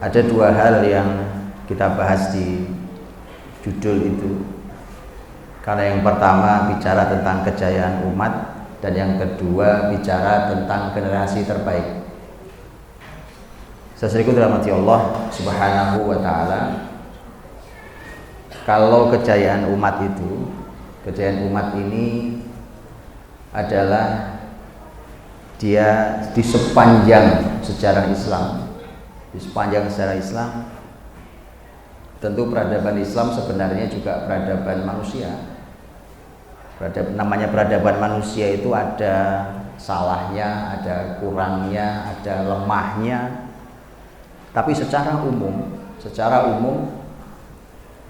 Ada dua hal yang kita bahas di judul itu. Karena yang pertama bicara tentang kejayaan umat, dan yang kedua bicara tentang generasi terbaik. Saudaraku dirahmati Allah Subhanahu wa taala, kalau kejayaan umat itu, kejayaan umat ini adalah dia di sepanjang sejarah Islam. Di sepanjang sejarah Islam, tentu peradaban Islam sebenarnya juga peradaban manusia. Namanya peradaban manusia itu ada salahnya, ada kurangnya, ada lemahnya. Tapi secara umum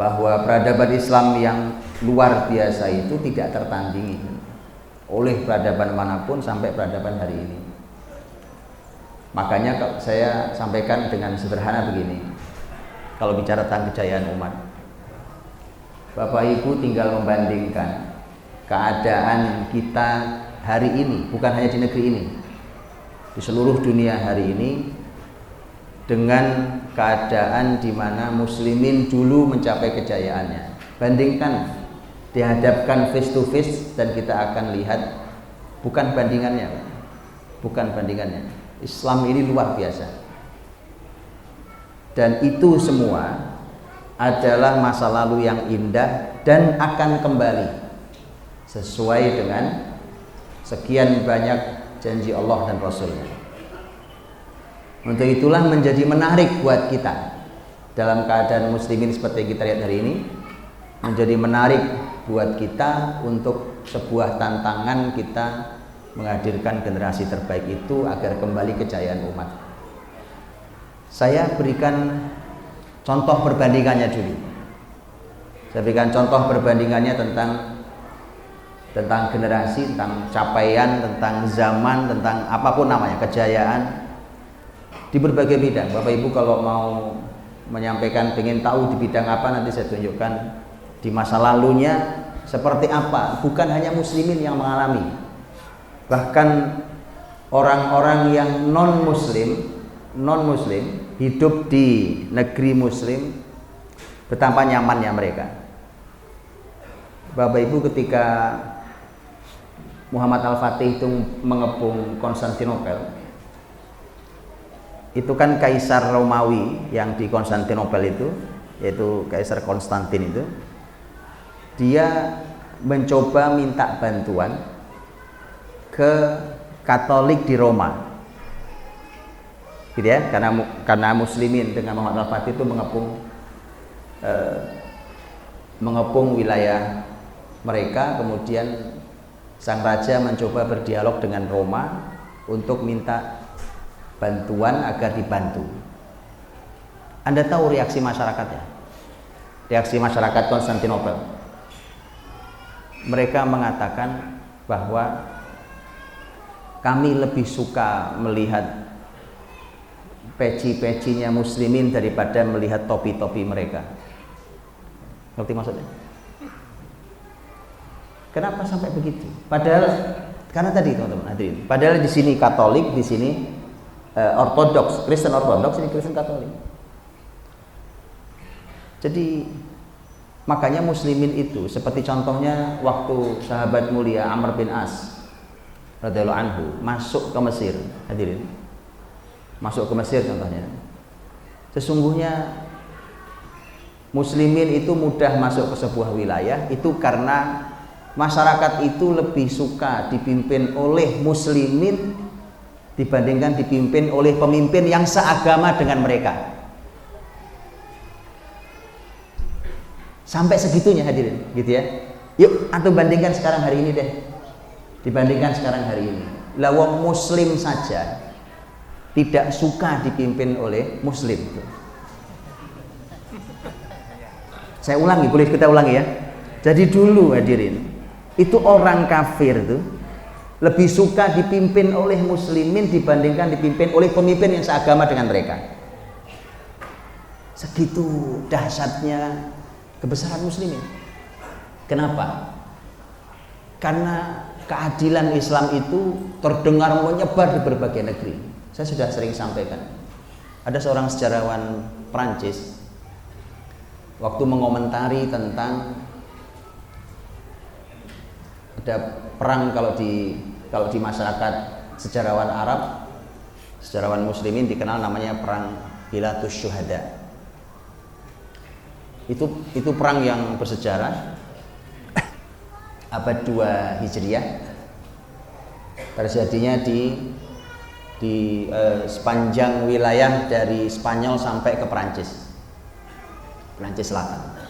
bahwa peradaban Islam yang luar biasa itu tidak tertandingi oleh peradaban manapun sampai peradaban hari ini. Makanya saya sampaikan dengan sederhana begini. Kalau bicara tentang kejayaan umat, Bapak Ibu tinggal membandingkan keadaan kita hari ini, bukan hanya di negeri ini, di seluruh dunia hari ini, dengan keadaan di mana muslimin dulu mencapai kejayaannya. Bandingkan, dihadapkan face to face, dan kita akan lihat bukan bandingannya. Islam ini luar biasa. Dan itu semua adalah masa lalu yang indah dan akan kembali sesuai dengan sekian banyak janji Allah dan Rasulnya. Untuk itulah menjadi menarik buat kita dalam keadaan muslimin seperti kita lihat hari ini, menjadi menarik buat kita untuk sebuah tantangan kita menghadirkan generasi terbaik itu agar kembali kejayaan umat. Saya berikan contoh perbandingannya dulu. Saya berikan contoh perbandingannya tentang generasi, tentang capaian, tentang zaman, tentang apapun namanya, kejayaan di berbagai bidang. Bapak Ibu kalau mau menyampaikan, ingin tahu di bidang apa, nanti saya tunjukkan di masa lalunya seperti apa. Bukan hanya muslimin yang mengalami, bahkan orang-orang yang non muslim hidup di negeri muslim, betapa nyamannya mereka. Bapak Ibu, ketika Muhammad Al-Fatih itu mengepung Konstantinopel, itu kan Kaisar Romawi yang di Konstantinopel itu, yaitu Kaisar Konstantin itu, dia mencoba minta bantuan ke Katolik di Roma, gitu ya, karena muslimin dengan Muhammad Al-Fatih itu mengepung wilayah mereka. Kemudian sang raja mencoba berdialog dengan Roma untuk minta bantuan agar dibantu. Anda tahu reaksi masyarakatnya? Reaksi masyarakat Konstantinopel. Mereka mengatakan bahwa kami lebih suka melihat peci-pecinya muslimin daripada melihat topi-topi mereka. Ngerti maksudnya? Kenapa sampai begitu? Padahal karena tadi teman-teman hadirin, padahal di sini Katolik, di sini Ortodoks, Kristen Ortodoks, ini Kristen Katolik. Jadi makanya muslimin itu seperti contohnya waktu sahabat mulia Amr bin As radhiyallahu anhu masuk ke Mesir, hadirin. Masuk ke Mesir contohnya. Sesungguhnya muslimin itu mudah masuk ke sebuah wilayah itu karena masyarakat itu lebih suka dipimpin oleh muslimin dibandingkan dipimpin oleh pemimpin yang seagama dengan mereka. Sampai segitunya hadirin, gitu ya. Yuk, antum bandingkan sekarang hari ini deh. Dibandingkan sekarang hari ini. Lah wong muslim saja tidak suka dipimpin oleh muslim. Saya ulangi, boleh kita ulangi ya. Jadi dulu hadirin, itu orang kafir tuh lebih suka dipimpin oleh muslimin dibandingkan dipimpin oleh pemimpin yang seagama dengan mereka. Segitu dahsyatnya kebesaran muslimin. Kenapa? Karena keadilan Islam itu terdengar menyebar di berbagai negeri. Saya sudah sering sampaikan. Ada seorang sejarawan Prancis waktu mengomentari tentang ada perang kalau di masyarakat sejarawan Arab, sejarawan Muslimin dikenal namanya perang Bilatus Syuhada. Itu perang yang bersejarah abad 2 Hijriah, terjadinya di sepanjang wilayah dari Spanyol sampai ke Perancis Selatan.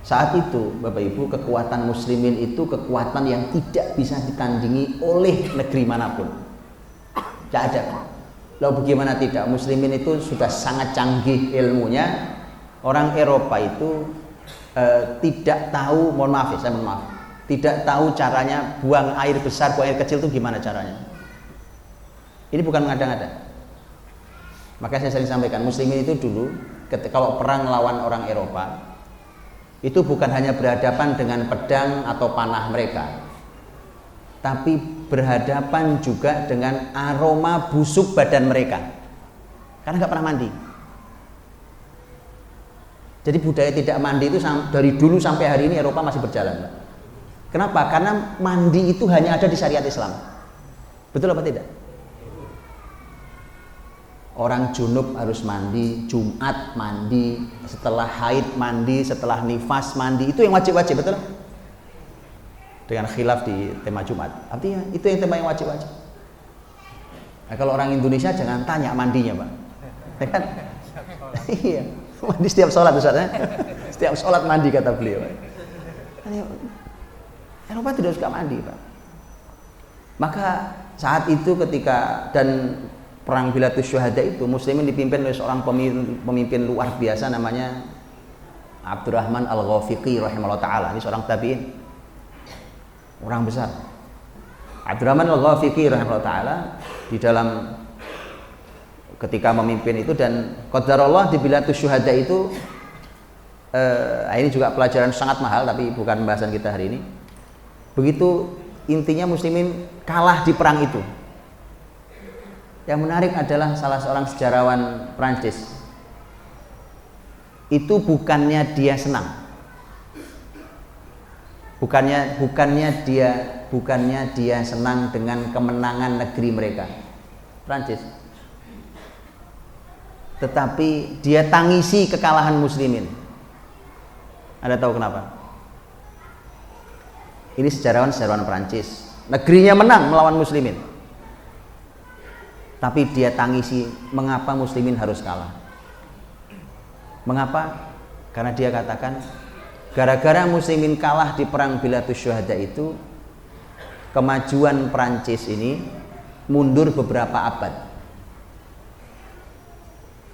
Saat itu Bapak Ibu, kekuatan muslimin itu kekuatan yang tidak bisa ditandingi oleh negeri manapun. Tidak ada. Lalu bagaimana tidak? Muslimin itu sudah sangat canggih ilmunya. Orang Eropa itu tidak tahu, tidak tahu caranya buang air besar, buang air kecil itu gimana caranya. Ini bukan mengada-ngada. Maka saya sering sampaikan, muslimin itu dulu kalau perang lawan orang Eropa itu bukan hanya berhadapan dengan pedang atau panah mereka, tapi berhadapan juga dengan aroma busuk badan mereka, karena nggak pernah mandi. Jadi budaya tidak mandi itu dari dulu sampai hari ini Eropa masih berjalan. Kenapa? Karena mandi itu hanya ada di syariat Islam. Betul apa tidak? Orang junub harus mandi, Jumat mandi, setelah haid mandi, setelah nifas mandi, itu yang wajib-wajib, betul? Dengan khilaf di tema Jumat. Artinya itu yang tema yang wajib-wajib. Nah, kalau orang Indonesia jangan tanya mandinya, Pak. Ya kan? Iya, mandi setiap sholat, Ustaz, ya? Setiap sholat mandi kata beliau. Eropa tidak suka mandi, Pak. Maka saat itu ketika perang Bilatus Syuhada itu, muslimin dipimpin oleh seorang pemimpin luar biasa namanya Abdurrahman Al-Ghafiqi rahimahullah ta'ala. Ini seorang tabi'in, orang besar. Abdurrahman Al-Ghafiqi rahimahullah ta'ala di dalam ketika memimpin itu, dan qadarullah di Bilatus Syuhada itu ini juga pelajaran sangat mahal, tapi bukan pembahasan kita hari ini. Begitu intinya muslimin kalah di perang itu. Yang menarik adalah salah seorang sejarawan Prancis itu bukannya dia senang, bukannya dia senang dengan kemenangan negeri mereka, Prancis, tetapi dia tangisi kekalahan muslimin. Anda tahu kenapa? Ini sejarawan Prancis, negerinya menang melawan muslimin, tapi dia tangisi mengapa muslimin harus kalah. Mengapa? Karena dia katakan gara-gara muslimin kalah di perang Bilatus Syuhada itu, kemajuan Prancis ini mundur beberapa abad.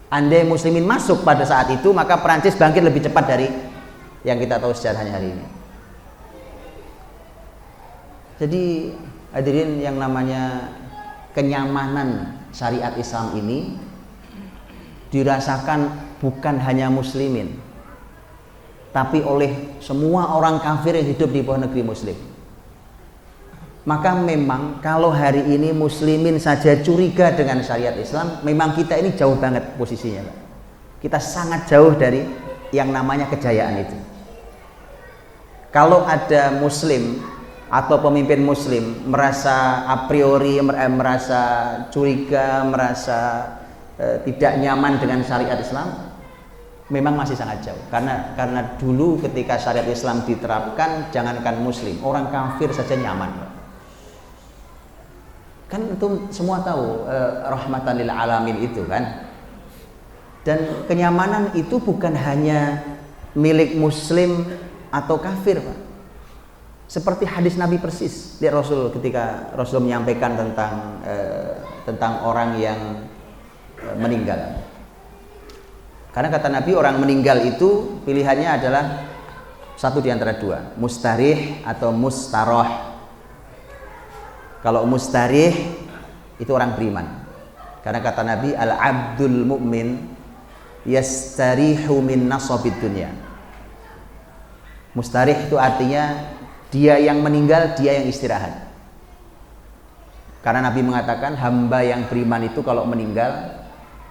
Andai muslimin masuk pada saat itu, maka Prancis bangkit lebih cepat dari yang kita tahu sejarahnya hari ini. Jadi hadirin, yang namanya kenyamanan syariat Islam ini dirasakan bukan hanya muslimin, tapi oleh semua orang kafir yang hidup di bawah negeri muslim. Maka memang kalau hari ini muslimin saja curiga dengan syariat Islam, memang kita ini jauh banget posisinya, Pak. Kita sangat jauh dari yang namanya kejayaan itu. Kalau ada muslim atau pemimpin muslim merasa a priori merasa curiga, merasa tidak nyaman dengan syariat Islam, memang masih sangat jauh. Karena dulu ketika syariat Islam diterapkan, jangankan muslim, orang kafir saja nyaman. Kan itu semua tahu rahmatan lil alamin itu kan. Dan kenyamanan itu bukan hanya milik muslim atau kafir, Pak. Seperti hadis Nabi persis. Lihat Rasul ketika Rasul menyampaikan tentang orang yang meninggal. Karena kata Nabi, orang meninggal itu pilihannya adalah satu di antara dua, mustarih atau mustaroh. Kalau mustarih itu orang beriman. Karena kata Nabi, al-abdul mu'min yastarihu min nasabid dunya. Mustarih itu artinya dia yang meninggal, dia yang istirahat. Karena Nabi mengatakan hamba yang beriman itu kalau meninggal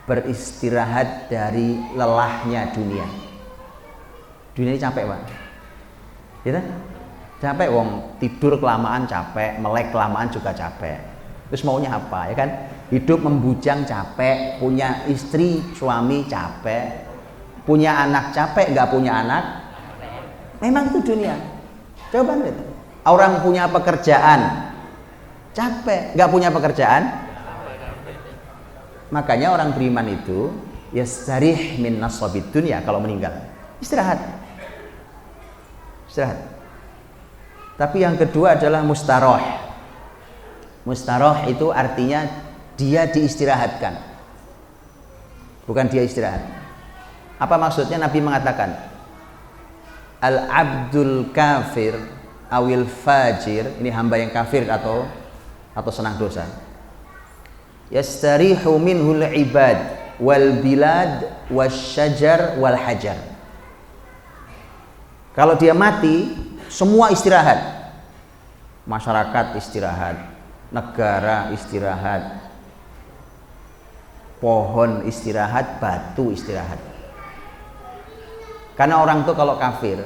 beristirahat dari lelahnya dunia. Dunia ini capek, Pak. Gitu? Capek, wong tidur kelamaan capek, melek kelamaan juga capek. Terus maunya apa, ya kan? Hidup membujang capek, punya istri, suami capek, punya anak capek, nggak punya anak. Memang itu dunia. Coba lihat. Orang punya pekerjaan capek, nggak punya pekerjaan. Makanya orang beriman itu yastarih min nasabid dunya, kalau meninggal istirahat. Tapi yang kedua adalah mustaroh. Mustaroh itu artinya dia diistirahatkan, bukan dia istirahat. Apa maksudnya? Nabi mengatakan al abdul kafir awil fajir, ini hamba yang kafir atau senang dosa, yastarihu minhul ibad wal bilad wasyajar wal hajar. Kalau dia mati, semua istirahat. Masyarakat istirahat, negara istirahat, pohon istirahat, batu istirahat. Karena orang tuh kalau kafir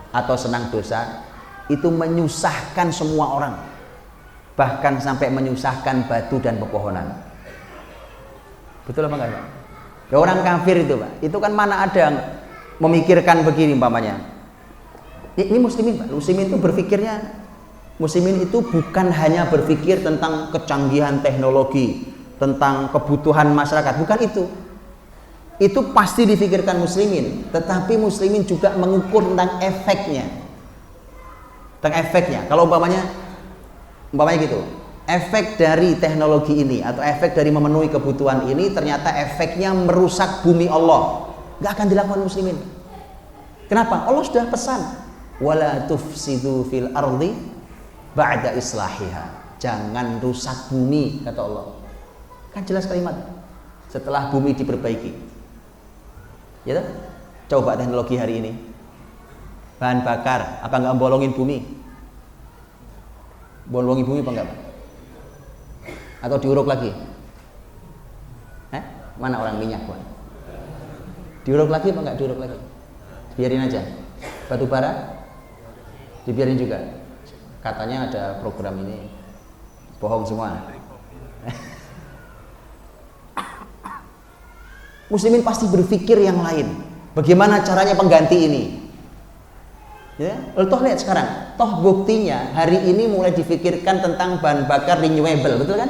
atau senang dosa itu menyusahkan semua orang, bahkan sampai menyusahkan batu dan pepohonan. Betul apa enggak? Ya, orang kafir itu, Pak, itu kan mana ada yang memikirkan begini umpamanya. Ini muslimin, Pak. Muslimin itu berpikirnya, muslimin itu bukan hanya berpikir tentang kecanggihan teknologi, tentang kebutuhan masyarakat, bukan itu. Itu pasti difikirkan muslimin, tetapi muslimin juga mengukur tentang efeknya. Kalau umpamanya gitu, efek dari teknologi ini atau efek dari memenuhi kebutuhan ini ternyata efeknya merusak bumi Allah, nggak akan dilakukan muslimin. Kenapa? Allah sudah pesan, wala tufsidu fil ardi ba'da islahiha, jangan rusak bumi, kata Allah. Kan jelas kalimat setelah bumi diperbaiki. Ya, coba teknologi hari ini, bahan bakar apa nggak bolongin bumi? Bolongin bumi apa enggak, Pak? Atau diuruk lagi? Mana orang minyak, Pak? Diuruk lagi apa enggak diuruk lagi? Biarin aja. Batu bara dibiarin juga. Katanya ada program ini. Bohong semua. Muslimin pasti berpikir yang lain. Bagaimana caranya pengganti ini? Ya, toh lihat sekarang, toh buktinya hari ini mulai difikirkan tentang bahan bakar renewable, betul kan?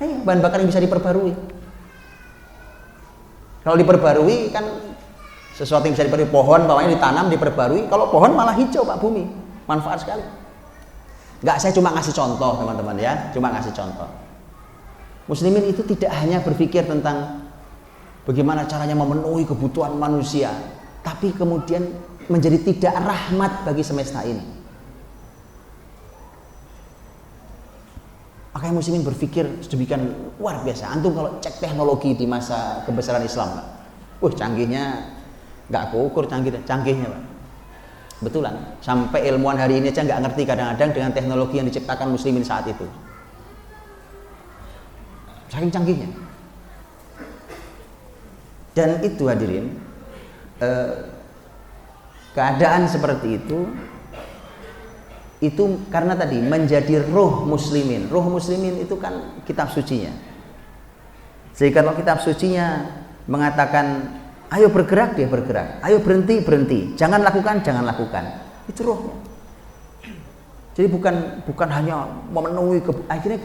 Bahan bakar yang bisa diperbarui. Kalau diperbarui kan sesuatu yang bisa diperbarui, pohon bawahnya ditanam, diperbarui. Kalau pohon malah hijau, Pak, bumi, manfaat sekali. Enggak, saya cuma ngasih contoh, teman-teman, ya, cuma ngasih contoh. Muslimin itu tidak hanya berpikir tentang bagaimana caranya memenuhi kebutuhan manusia, tapi kemudian menjadi tidak rahmat bagi semesta ini. Makanya muslimin berpikir sedemikian luar biasa. Antum kalau cek teknologi di masa kebesaran Islam, Pak, canggihnya nggak keukur canggihnya, Pak. Betulan, sampai ilmuwan hari ini aja nggak ngerti kadang-kadang dengan teknologi yang diciptakan muslimin saat itu. Saking canggihnya. Dan itu hadirin, keadaan seperti itu karena tadi menjadi ruh muslimin. Ruh muslimin itu kan kitab sucinya. Sehingga kalau kitab sucinya mengatakan ayo bergerak, dia bergerak, ayo berhenti, berhenti, jangan lakukan, itu ruhnya. Jadi bukan hanya memenuhi, akhirnya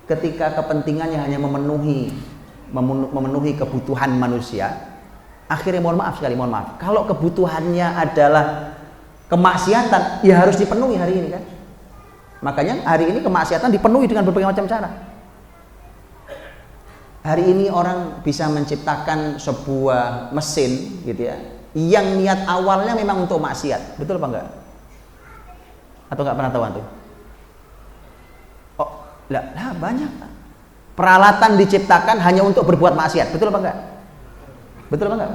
ketika kepentingannya hanya memenuhi kebutuhan manusia, akhirnya mohon maaf, kalau kebutuhannya adalah kemaksiatan, ya harus dipenuhi hari ini kan. Makanya hari ini kemaksiatan dipenuhi dengan berbagai macam cara. Hari ini orang bisa menciptakan sebuah mesin gitu ya, yang niat awalnya memang untuk maksiat, betul apa enggak? Atau enggak pernah tahu antum? Oh, lah banyak. Peralatan diciptakan hanya untuk berbuat maksiat, betul apa enggak? Betul apa enggak?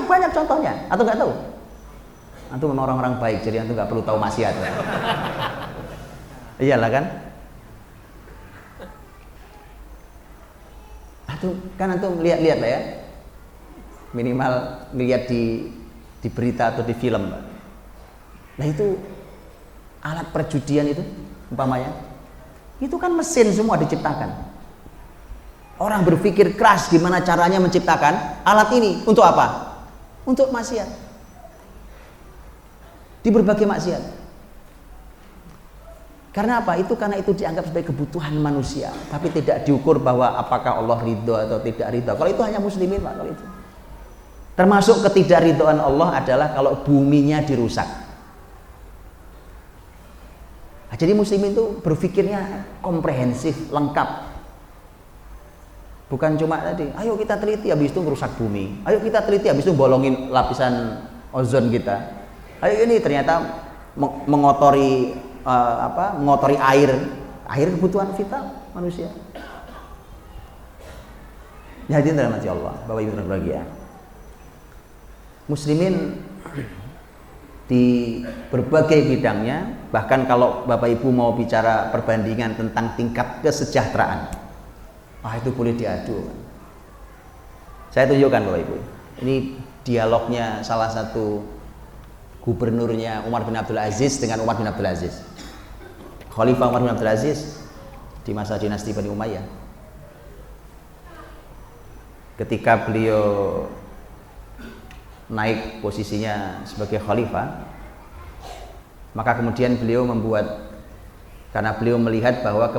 Banyak contohnya, atau enggak tahu? Antum memang orang-orang baik, jadi antum enggak perlu tahu maksiat. Iyalah kan? Itu kan antum lihat-lihat lah ya. Minimal lihat di berita atau di film. Nah itu alat perjudian itu umpamanya, itu kan mesin semua diciptakan. Orang berpikir keras gimana caranya menciptakan alat ini untuk apa? Untuk maksiat. Di berbagai maksiat. Karena apa? Karena itu dianggap sebagai kebutuhan manusia, tapi tidak diukur bahwa apakah Allah ridho atau tidak ridho. Kalau itu hanya muslimin Pak, kalau itu. Termasuk ketidakridhoan Allah adalah kalau buminya dirusak. Nah, jadi muslimin itu berpikirnya komprehensif, lengkap. Bukan cuma tadi, ayo kita teliti habis itu merusak bumi. Ayo kita teliti habis itu bolongin lapisan ozon kita. Ayo ini ternyata mengotori mengotori air kebutuhan vital manusia. Ya, hadirin dirahmati Allah, Bapak Ibu berbahagia. Muslimin di berbagai bidangnya, bahkan kalau Bapak Ibu mau bicara perbandingan tentang tingkat kesejahteraan, itu boleh diadu. Saya tunjukkan Bapak Ibu, ini dialognya salah satu gubernurnya Umar bin Abdul Aziz dengan Umar bin Abdul Aziz, Khalifah Umar bin Abdul Aziz di masa dinasti Bani Umayyah. Ketika beliau naik posisinya sebagai khalifah, maka kemudian beliau karena beliau melihat bahwa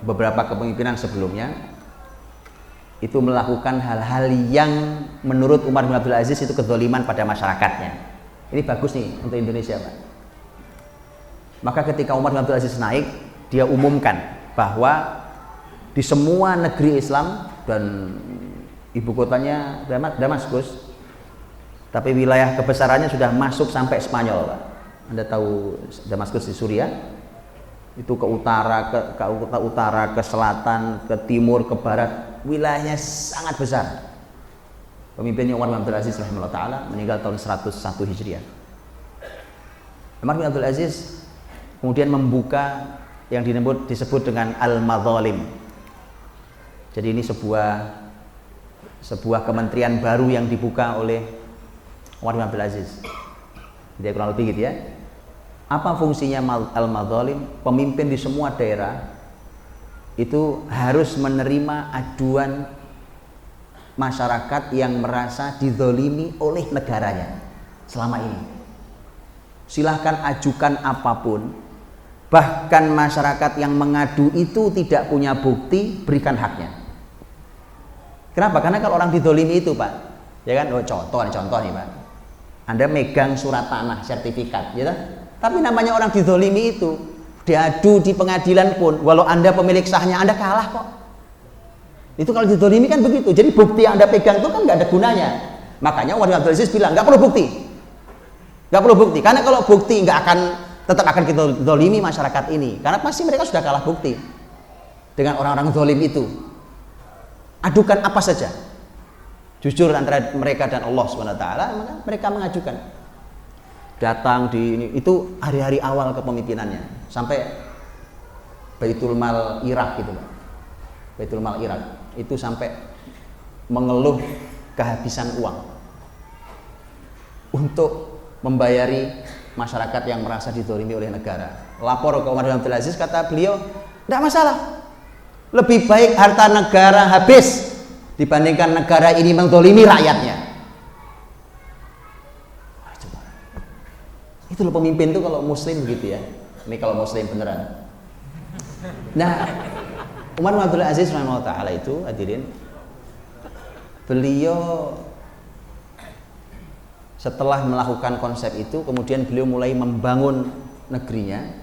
beberapa kepemimpinan sebelumnya itu melakukan hal-hal yang menurut Umar bin Abdul Aziz itu kezaliman pada masyarakatnya. Ini bagus nih untuk Indonesia, Pak. Maka ketika Umar bin Abdul Aziz naik, dia umumkan bahwa di semua negeri Islam dan ibu kotanya Damaskus, tapi wilayah kebesarannya sudah masuk sampai Spanyol, Pak. Anda tahu Damaskus di Suriah, itu ke utara, ke selatan, ke timur, ke barat, wilayahnya sangat besar. Pemimpinnya Umar bin Abdul Aziz rahimahullah ta'ala meninggal tahun 101 Hijriah. Umar bin Abdul Aziz kemudian membuka yang disebut dengan al-madzalim. Jadi ini sebuah kementerian baru yang dibuka oleh Umar bin Abdul Aziz. Dia kurang lebih gitu ya. Apa fungsinya al-madzalim? Pemimpin di semua daerah itu harus menerima aduan masyarakat yang merasa dizalimi oleh negaranya selama ini. Silahkan ajukan apapun, bahkan masyarakat yang mengadu itu tidak punya bukti, berikan haknya. Kenapa? Karena kalau orang dizalimi itu, Pak, ya kan, contoh nih, Pak, Anda megang surat tanah sertifikat, ya kan? Tapi namanya orang dizalimi itu diadu di pengadilan pun, walau Anda pemilik sahnya, Anda kalah kok. Itu kalau dizalimi kan begitu. Jadi bukti yang Anda pegang itu kan nggak ada gunanya. Makanya Umar bin Abdul Aziz bilang nggak perlu bukti, karena kalau bukti tetap akan kita zalimi masyarakat ini, karena pasti mereka sudah kalah bukti dengan orang-orang zalim itu. Adukan apa saja, jujur antara mereka dan Allah Subhanahu wa taala, maka mereka mengajukan. Datang itu hari-hari awal kepemimpinannya, sampai Baitul Mal Irak gitu, Pak. Baitul Mal Irak itu sampai mengeluh kehabisan uang untuk membayari masyarakat yang merasa dizalimi oleh negara. Lapor ke Umar bin Abdul Aziz, kata beliau, tidak masalah. Lebih baik harta negara habis dibandingkan negara ini menzalimi rakyatnya. Itu loh pemimpin tuh kalau muslim begitu ya. Ini kalau muslim beneran. Nah, Umar bin Abdul Aziz rahimahullah ta'ala itu, hadirin, beliau setelah melakukan konsep itu, kemudian beliau mulai membangun negerinya.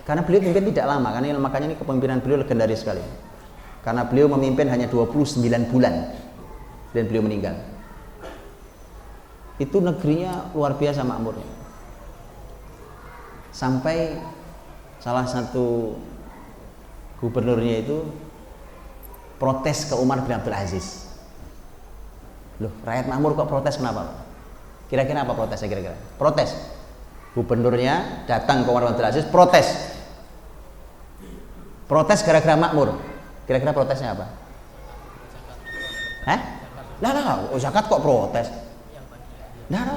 Karena beliau memimpin tidak lama, karena makanya ini kepemimpinan beliau legendaris sekali. Karena beliau memimpin hanya 29 bulan dan beliau meninggal. Itu negerinya luar biasa makmurnya. Sampai salah satu gubernurnya itu protes ke Umar bin Abdul Aziz. Loh, rakyat makmur kok protes, kenapa? Kira-kira apa protesnya kira-kira? Protes. Gubernurnya datang ke Umar bin Abdul Aziz, protes gara-gara makmur. Kira-kira protesnya apa? Hah? Lah, zakat kok protes? Nah.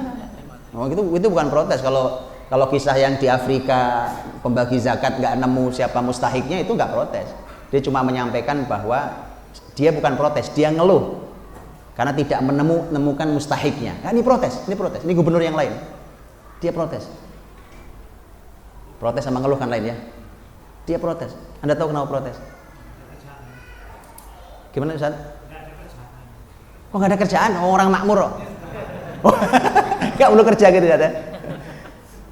Oh, itu bukan protes. Kalau kisah yang di Afrika pembagi zakat nggak nemu siapa mustahiknya, itu nggak protes. Dia cuma menyampaikan bahwa dia bukan protes, dia ngeluh karena tidak menemukan mustahiknya. Nah, ini protes. Ini gubernur yang lain, dia protes sama ngeluh kan lain ya. Dia protes. Anda tahu kenapa protes? Gimana Ustaz? Kok nggak ada kerjaan? Orang makmur. Nggak perlu kerja gitu ya.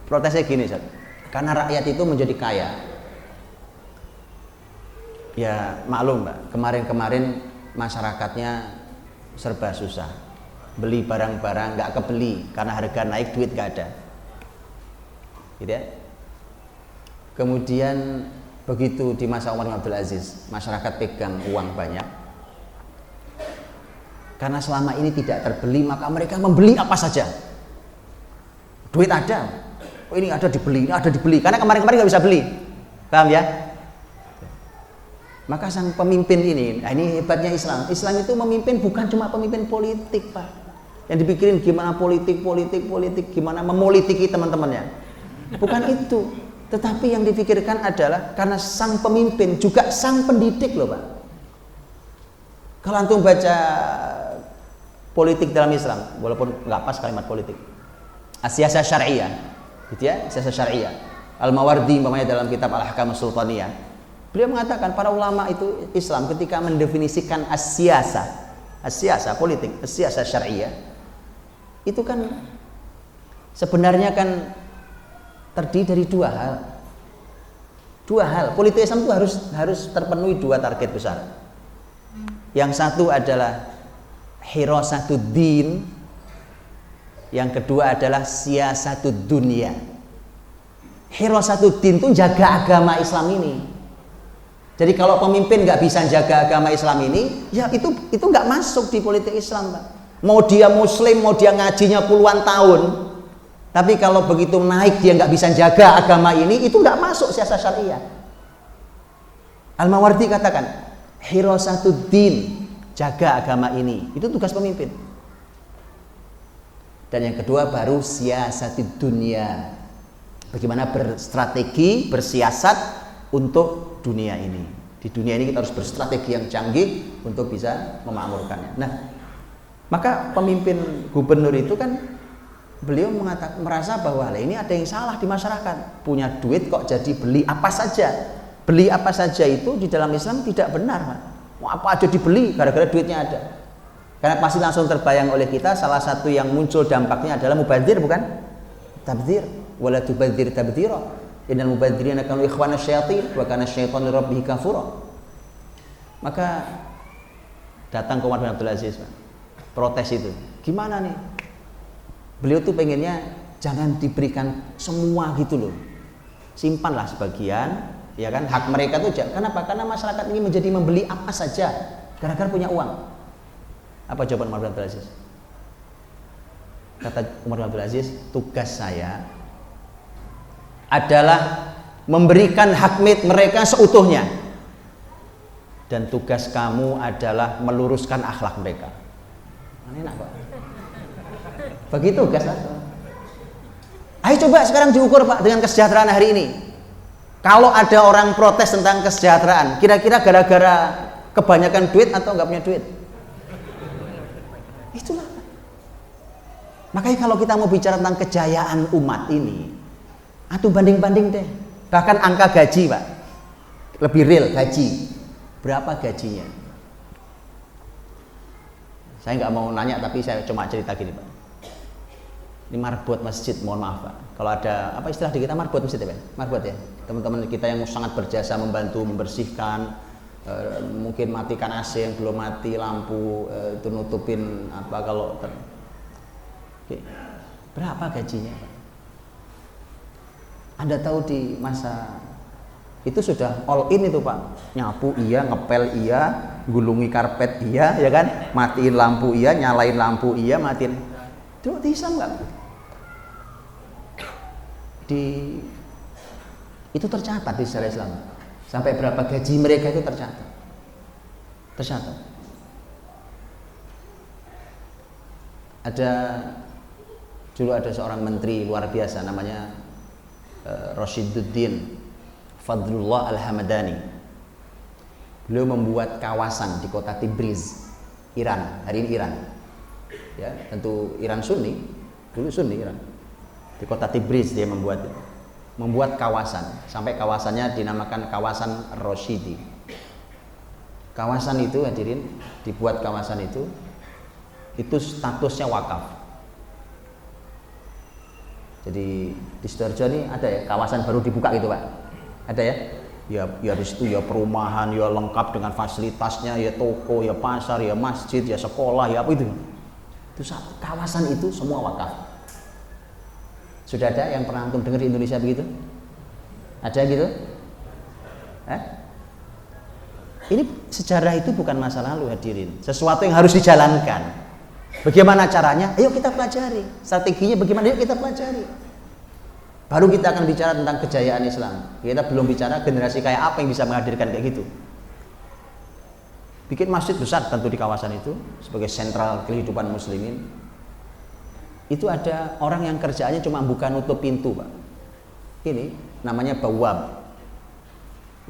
Protesnya gini, Ustaz. Karena rakyat itu menjadi kaya. Ya maklum Mbak, kemarin masyarakatnya serba susah. Beli barang-barang nggak kebeli karena harga naik, duit nggak ada. Gitu ya. Kemudian begitu di masa Umar bin Abdul Aziz, masyarakat pegang uang banyak. Karena selama ini tidak terbeli, maka mereka membeli apa saja. Duit ada, oh, ini ada dibeli. Karena kemarin nggak bisa beli, paham ya? Maka sang pemimpin ini, nah ini hebatnya Islam. Islam itu memimpin bukan cuma pemimpin politik, Pak. Yang dipikirin gimana politik, gimana mepolitiki teman-temannya. Bukan itu. Tetapi yang dipikirkan adalah karena sang pemimpin juga sang pendidik loh, Pak. Kalau antum baca politik dalam Islam, walaupun nggak pas kalimat politik, as-siyasah syariah, gitu ya, siyasah syariah. Al-Mawardi umpamanya dalam kitab Al-Ahkam Sultaniyah, beliau mengatakan para ulama itu Islam ketika mendefinisikan as-siyasah politik, as-siyasah syariah, itu kan sebenarnya kan terdiri dari dua hal. Politik Islam itu harus terpenuhi dua target besar. Yang satu adalah hirasatuddin, yang kedua adalah siyasatud dunia. Hirasatuddin itu jaga agama Islam ini. Jadi kalau pemimpin nggak bisa jaga agama Islam ini, ya itu nggak masuk di politik Islam, Pak. Mau dia Muslim, mau dia ngajinya puluhan tahun, tapi kalau begitu naik dia nggak bisa jaga agama ini, itu nggak masuk siasat syariah. Al-Mawardi katakan, hirasatuddin, jaga agama ini, itu tugas pemimpin. Dan yang kedua baru siasatid dunia, bagaimana berstrategi, bersiasat untuk dunia ini. Di dunia ini kita harus berstrategi yang canggih untuk bisa memakmurkannya. Nah, maka pemimpin gubernur itu kan beliau merasa bahwa ini ada yang salah di masyarakat. Punya duit kok jadi beli apa saja. Beli apa saja itu di dalam Islam tidak benar, Pak. Apa aja dibeli gara-gara duitnya ada. Karena pasti langsung terbayang oleh kita salah satu yang muncul dampaknya adalah mubadzir, bukan? Tabdzir, wala tubadzir tabdzira. Innal mubadzirina kanu ikhwana syayatin wa kana syaitanu lirabbih kafura. Maka datang ke Umar bin Abdul Aziz, Pak. Protes itu. Gimana nih? Beliau tuh pengennya jangan diberikan semua gitu loh. Simpanlah sebagian, ya kan? Hak mereka tuh kenapa? Karena masyarakat ini menjadi membeli apa saja gara-gara punya uang. Apa jawaban Umar bin Abdul Aziz? Kata Umar bin Abdul Aziz, tugas saya adalah memberikan hak milik mereka seutuhnya, dan tugas kamu adalah meluruskan akhlak mereka. Enak, Pak. Begitu tugas aku. Ayo coba sekarang diukur, Pak, dengan kesejahteraan hari ini. Kalau ada orang protes tentang kesejahteraan, kira-kira gara-gara kebanyakan duit atau nggak punya duit? Itulah. Makanya kalau kita mau bicara tentang kejayaan umat ini, atau banding-banding deh. Bahkan angka gaji, Pak, lebih real gaji. Berapa gajinya? Saya nggak mau nanya, tapi saya cuma cerita gini, Pak. Ini marbot masjid, mohon maaf, Pak. Kalau ada apa istilah di kita marbot masjid ya, Pak? Marbot ya. Teman-teman kita yang sangat berjasa membantu membersihkan, mungkin matikan AC yang belum mati, lampu itu nutupin apa kalau Oke. Berapa gajinya, Pak? Anda tahu di masa itu sudah all in itu, Pak. Nyapu iya, ngepel iya, gulungi karpet iya, ya kan? Matiin lampu iya, nyalain lampu iya, matiin. Itu di Islam enggak? Itu tercatat di sejarah Islam. Sampai berapa gaji mereka itu tercatat. tercatat. Dulu ada seorang menteri luar biasa namanya Rashiduddin Fadlullah Al-Hamadani. Beliau membuat kawasan di kota Tabriz, Iran. Hari ini Iran, ya tentu Iran Sunni, dulu Sunni Iran. Di kota Tabriz dia membuat kawasan, sampai kawasannya dinamakan kawasan Roshidi. Kawasan itu hadirin, dibuat kawasan itu statusnya wakaf. Jadi di Sidoarjo ini ada ya kawasan baru dibuka gitu Pak, ada ya? Ya di situ ya perumahan, ya lengkap dengan fasilitasnya, ya toko, ya pasar, ya masjid, ya sekolah, ya apa itu. Itu kawasan itu semua wakaf. Sudah ada yang pernah antum dengar di Indonesia begitu? Ada gitu? Ini sejarah itu bukan masa lalu hadirin, sesuatu yang harus dijalankan. Bagaimana caranya? Ayo kita pelajari. Strateginya bagaimana? Ayo kita pelajari. Baru kita akan bicara tentang kejayaan Islam. Kita belum bicara generasi kayak apa yang bisa menghadirkan kayak gitu. Bikin masjid besar tentu di kawasan itu sebagai sentral kehidupan muslimin. Itu ada orang yang kerjaannya cuma buka nutup pintu, Pak. Ini namanya bawab.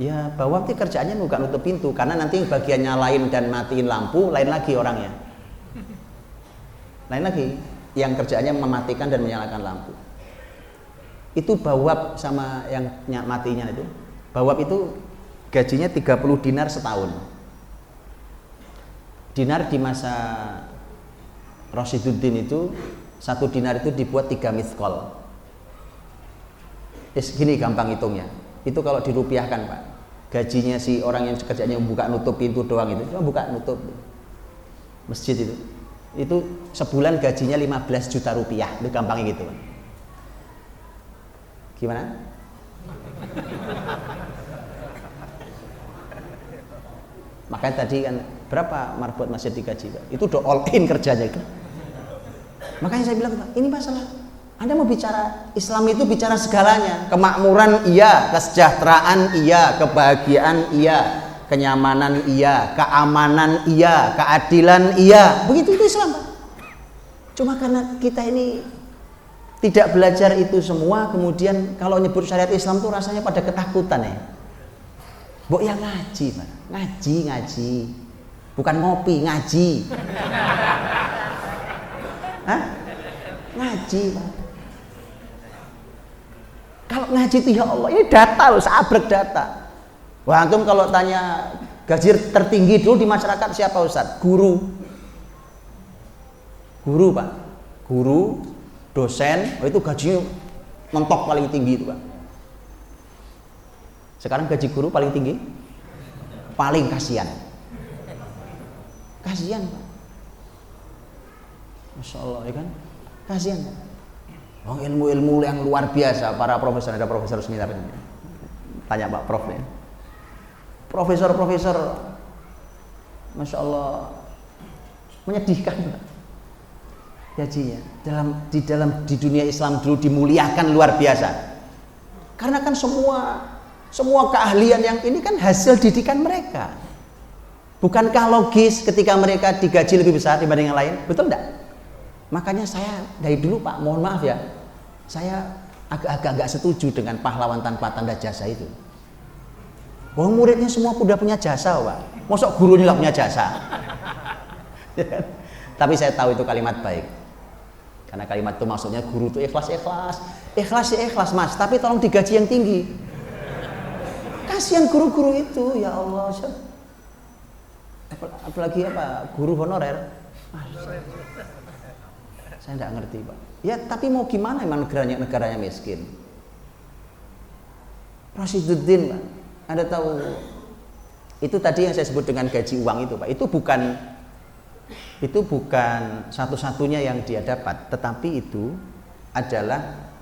Ya, bawab itu kerjaannya buka nutup pintu karena nanti bagian nyalain dan matiin lampu lain lagi orangnya. Lain lagi yang kerjaannya mematikan dan menyalakan lampu. Itu bawab sama yang matinya itu. Bawab itu gajinya 30 dinar setahun. Dinar di masa Rashiduddin itu 1 dinar itu dibuat 3 mithqal. Gini gampang hitungnya. Itu kalau dirupiahkan Pak. Gajinya si orang yang kerjanya buka nutup pintu doang itu, cuma buka nutup masjid itu sebulan gajinya 15 juta rupiah. Itu gampangnya gitu. Gimana? Makanya tadi kan berapa marbot masjid digaji Pak? Itu udah all in kerjanya itu. Makanya saya bilang Pak, ini masalah Anda mau bicara Islam itu bicara segalanya. Kemakmuran iya, kesejahteraan iya, kebahagiaan iya, kenyamanan iya, keamanan iya, keadilan iya. Begitu itu Islam Pak. Cuma karena kita ini tidak belajar itu semua, kemudian kalau nyebut syariat Islam tuh rasanya pada ketakutan ya. Mbok yang ngaji Pak, ngaji. Bukan ngopi, ngaji. Hah? Ngaji Pak. Kalau ngaji itu ya Allah, ini data loh, seabrek data. Wah, antum kalau tanya gaji tertinggi dulu di masyarakat siapa Ustaz? Guru Pak. Guru, dosen, itu gajinya mentok paling tinggi itu Pak. Sekarang gaji guru paling tinggi? Paling kasihan Pak. Masya Allah ya kan? Kasihan Pak. Ilmu-ilmu yang luar biasa, para profesor, ada profesor seminar ini. Tanya Pak Prof ya. Profesor, Masya Allah, menyedihkan Pak. Gajinya di dunia Islam dulu dimuliakan luar biasa. Karena kan semua keahlian yang ini kan hasil didikan mereka. Bukankah logis ketika mereka digaji lebih besar dibanding yang lain? Betul enggak? Makanya saya dari dulu Pak, mohon maaf ya, saya agak-agak nggak setuju dengan pahlawan tanpa tanda jasa itu. Wong muridnya semua udah punya jasa Pak, mosok gurunya nggak punya jasa? Tapi saya tahu itu kalimat baik, karena kalimat itu maksudnya guru itu ikhlas Mas, tapi tolong digaji yang tinggi. Kasihan guru-guru itu, ya Allah. Apalagi guru honorer. Saya tidak ngerti Pak. Ya tapi mau gimana, emang negaranya miskin. Rashiduddin Pak, Anda tahu itu tadi yang saya sebut dengan gaji uang itu Pak. Itu bukan satu-satunya yang dia dapat, tetapi itu adalah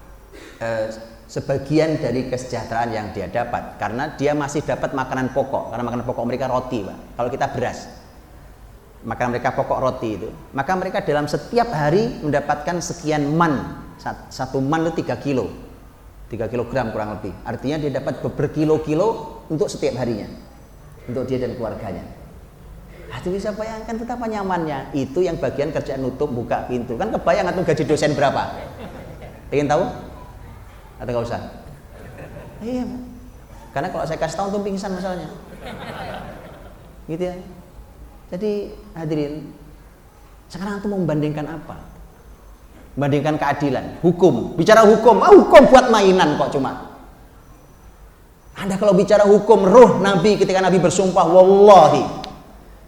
sebagian dari kesejahteraan yang dia dapat, karena dia masih dapat makanan pokok. Karena makanan pokok mereka roti Pak. Kalau kita beras, maka mereka pokok roti itu, maka mereka dalam setiap hari mendapatkan sekian man. Satu man itu 3 kilogram kurang lebih. Artinya dia dapat berkilo-kilo untuk setiap harinya, untuk dia dan keluarganya. Hati bisa bayangkan betapa nyamannya. Itu yang bagian kerjaan nutup buka pintu. Kan kebayang atau gaji dosen berapa? Ingin tahu? Atau nggak usah? Iya. Karena kalau saya kasih tahu tuh pingsan masalahnya. Gitu ya. Jadi hadirin, sekarang tuh membandingkan apa? Membandingkan keadilan, hukum. Bicara hukum, hukum buat mainan kok cuma. Anda kalau bicara hukum, ruh Nabi ketika Nabi bersumpah, wallahi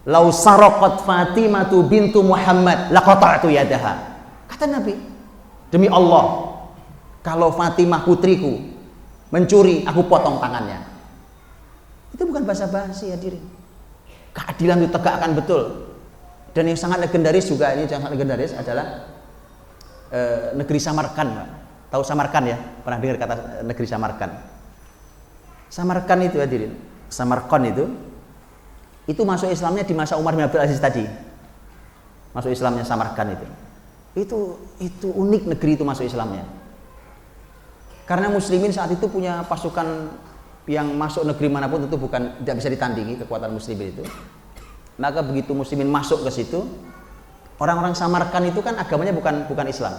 lau saraqat Fatimatu bintu Muhammad laqata'tu yadaha. Kata Nabi, demi Allah, kalau Fatimah putriku mencuri, aku potong tangannya. Itu bukan basa-basi hadirin. Keadilan ditegakkan betul. Dan yang sangat legendaris juga, ini yang sangat legendaris adalah negeri Samarkan, Pak. Tahu Samarkan ya? Pernah dengar kata negeri Samarkan? Samarkan itu hadirin, Samarkan itu masuk Islamnya di masa Umar bin Abdul Aziz tadi. Masuk Islamnya Samarkan itu unik negeri itu masuk Islamnya. Karena muslimin saat itu punya pasukan yang masuk negeri manapun itu tidak bisa ditandingi kekuatan muslimin itu. Maka begitu muslimin masuk ke situ, orang-orang Samarkan itu kan agamanya bukan Islam.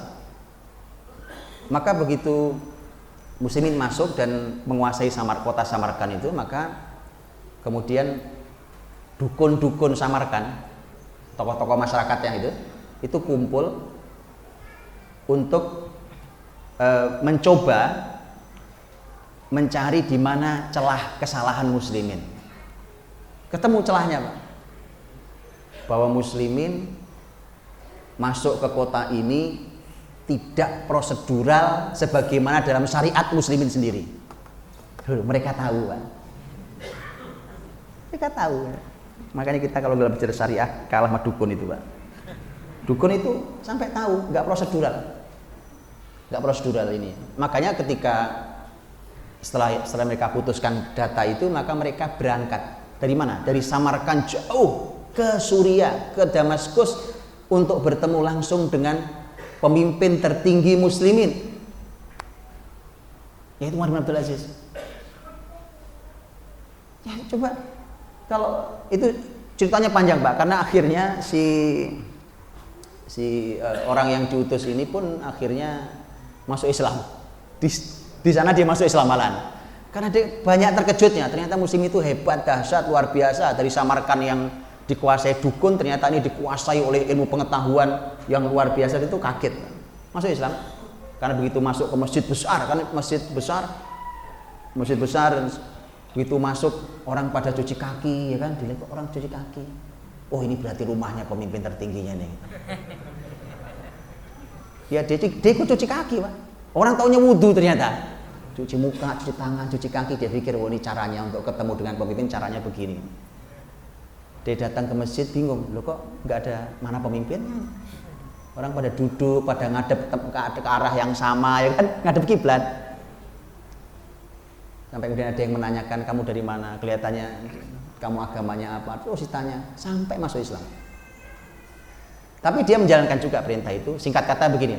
Maka begitu muslimin masuk dan menguasai kota Samarkan itu, maka kemudian dukun-dukun Samarkan, tokoh-tokoh masyarakat yang itu kumpul untuk mencoba mencari di mana celah kesalahan muslimin. Ketemu celahnya, Pak. Bahwa muslimin masuk ke kota ini tidak prosedural sebagaimana dalam syariat muslimin sendiri. Mereka tahu, Pak. Mereka tahu. Makanya kita kalau dalam bicara syariah kalah sama dukun itu, Pak. Dukun itu sampai tahu, nggak prosedural ini. Makanya ketika setelah mereka putuskan data itu, maka mereka berangkat dari mana? Dari Samarkan jauh ke Suriah, ke Damaskus untuk bertemu langsung dengan pemimpin tertinggi muslimin, yaitu Umar bin Abdul Aziz. Ya coba, kalau itu ceritanya panjang, Pak, karena akhirnya si orang yang diutus ini pun akhirnya masuk Islam. Di sana dia masuk Islam malahan. Karena dia banyak terkejutnya, ternyata muslim itu hebat, dahsyat, luar biasa. Dari Samarkan yang dikuasai dukun, ternyata ini dikuasai oleh ilmu pengetahuan yang luar biasa. Itu kaget masuk Islam. Karena begitu masuk ke masjid besar, kan masjid besar begitu masuk orang pada cuci kaki, ya kan, dilihat orang cuci kaki. Oh, ini berarti rumahnya pemimpin tertingginya nih. Ya dia ikut cuci kaki, Pak. Orang taunya wudhu, ternyata cuci muka, cuci tangan, cuci kaki. Dia pikir, oh ini caranya untuk ketemu dengan pemimpin, caranya begini. Dia datang ke masjid bingung, loh kok nggak ada mana pemimpinnya? Orang pada duduk, pada ngadep ke arah yang sama, ya kan, ngadep kiblat. Sampai kemudian ada yang menanyakan, kamu dari mana? Kelihatannya kamu agamanya apa? Terus ditanya, sampai masuk Islam. Tapi dia menjalankan juga perintah itu. Singkat kata begini,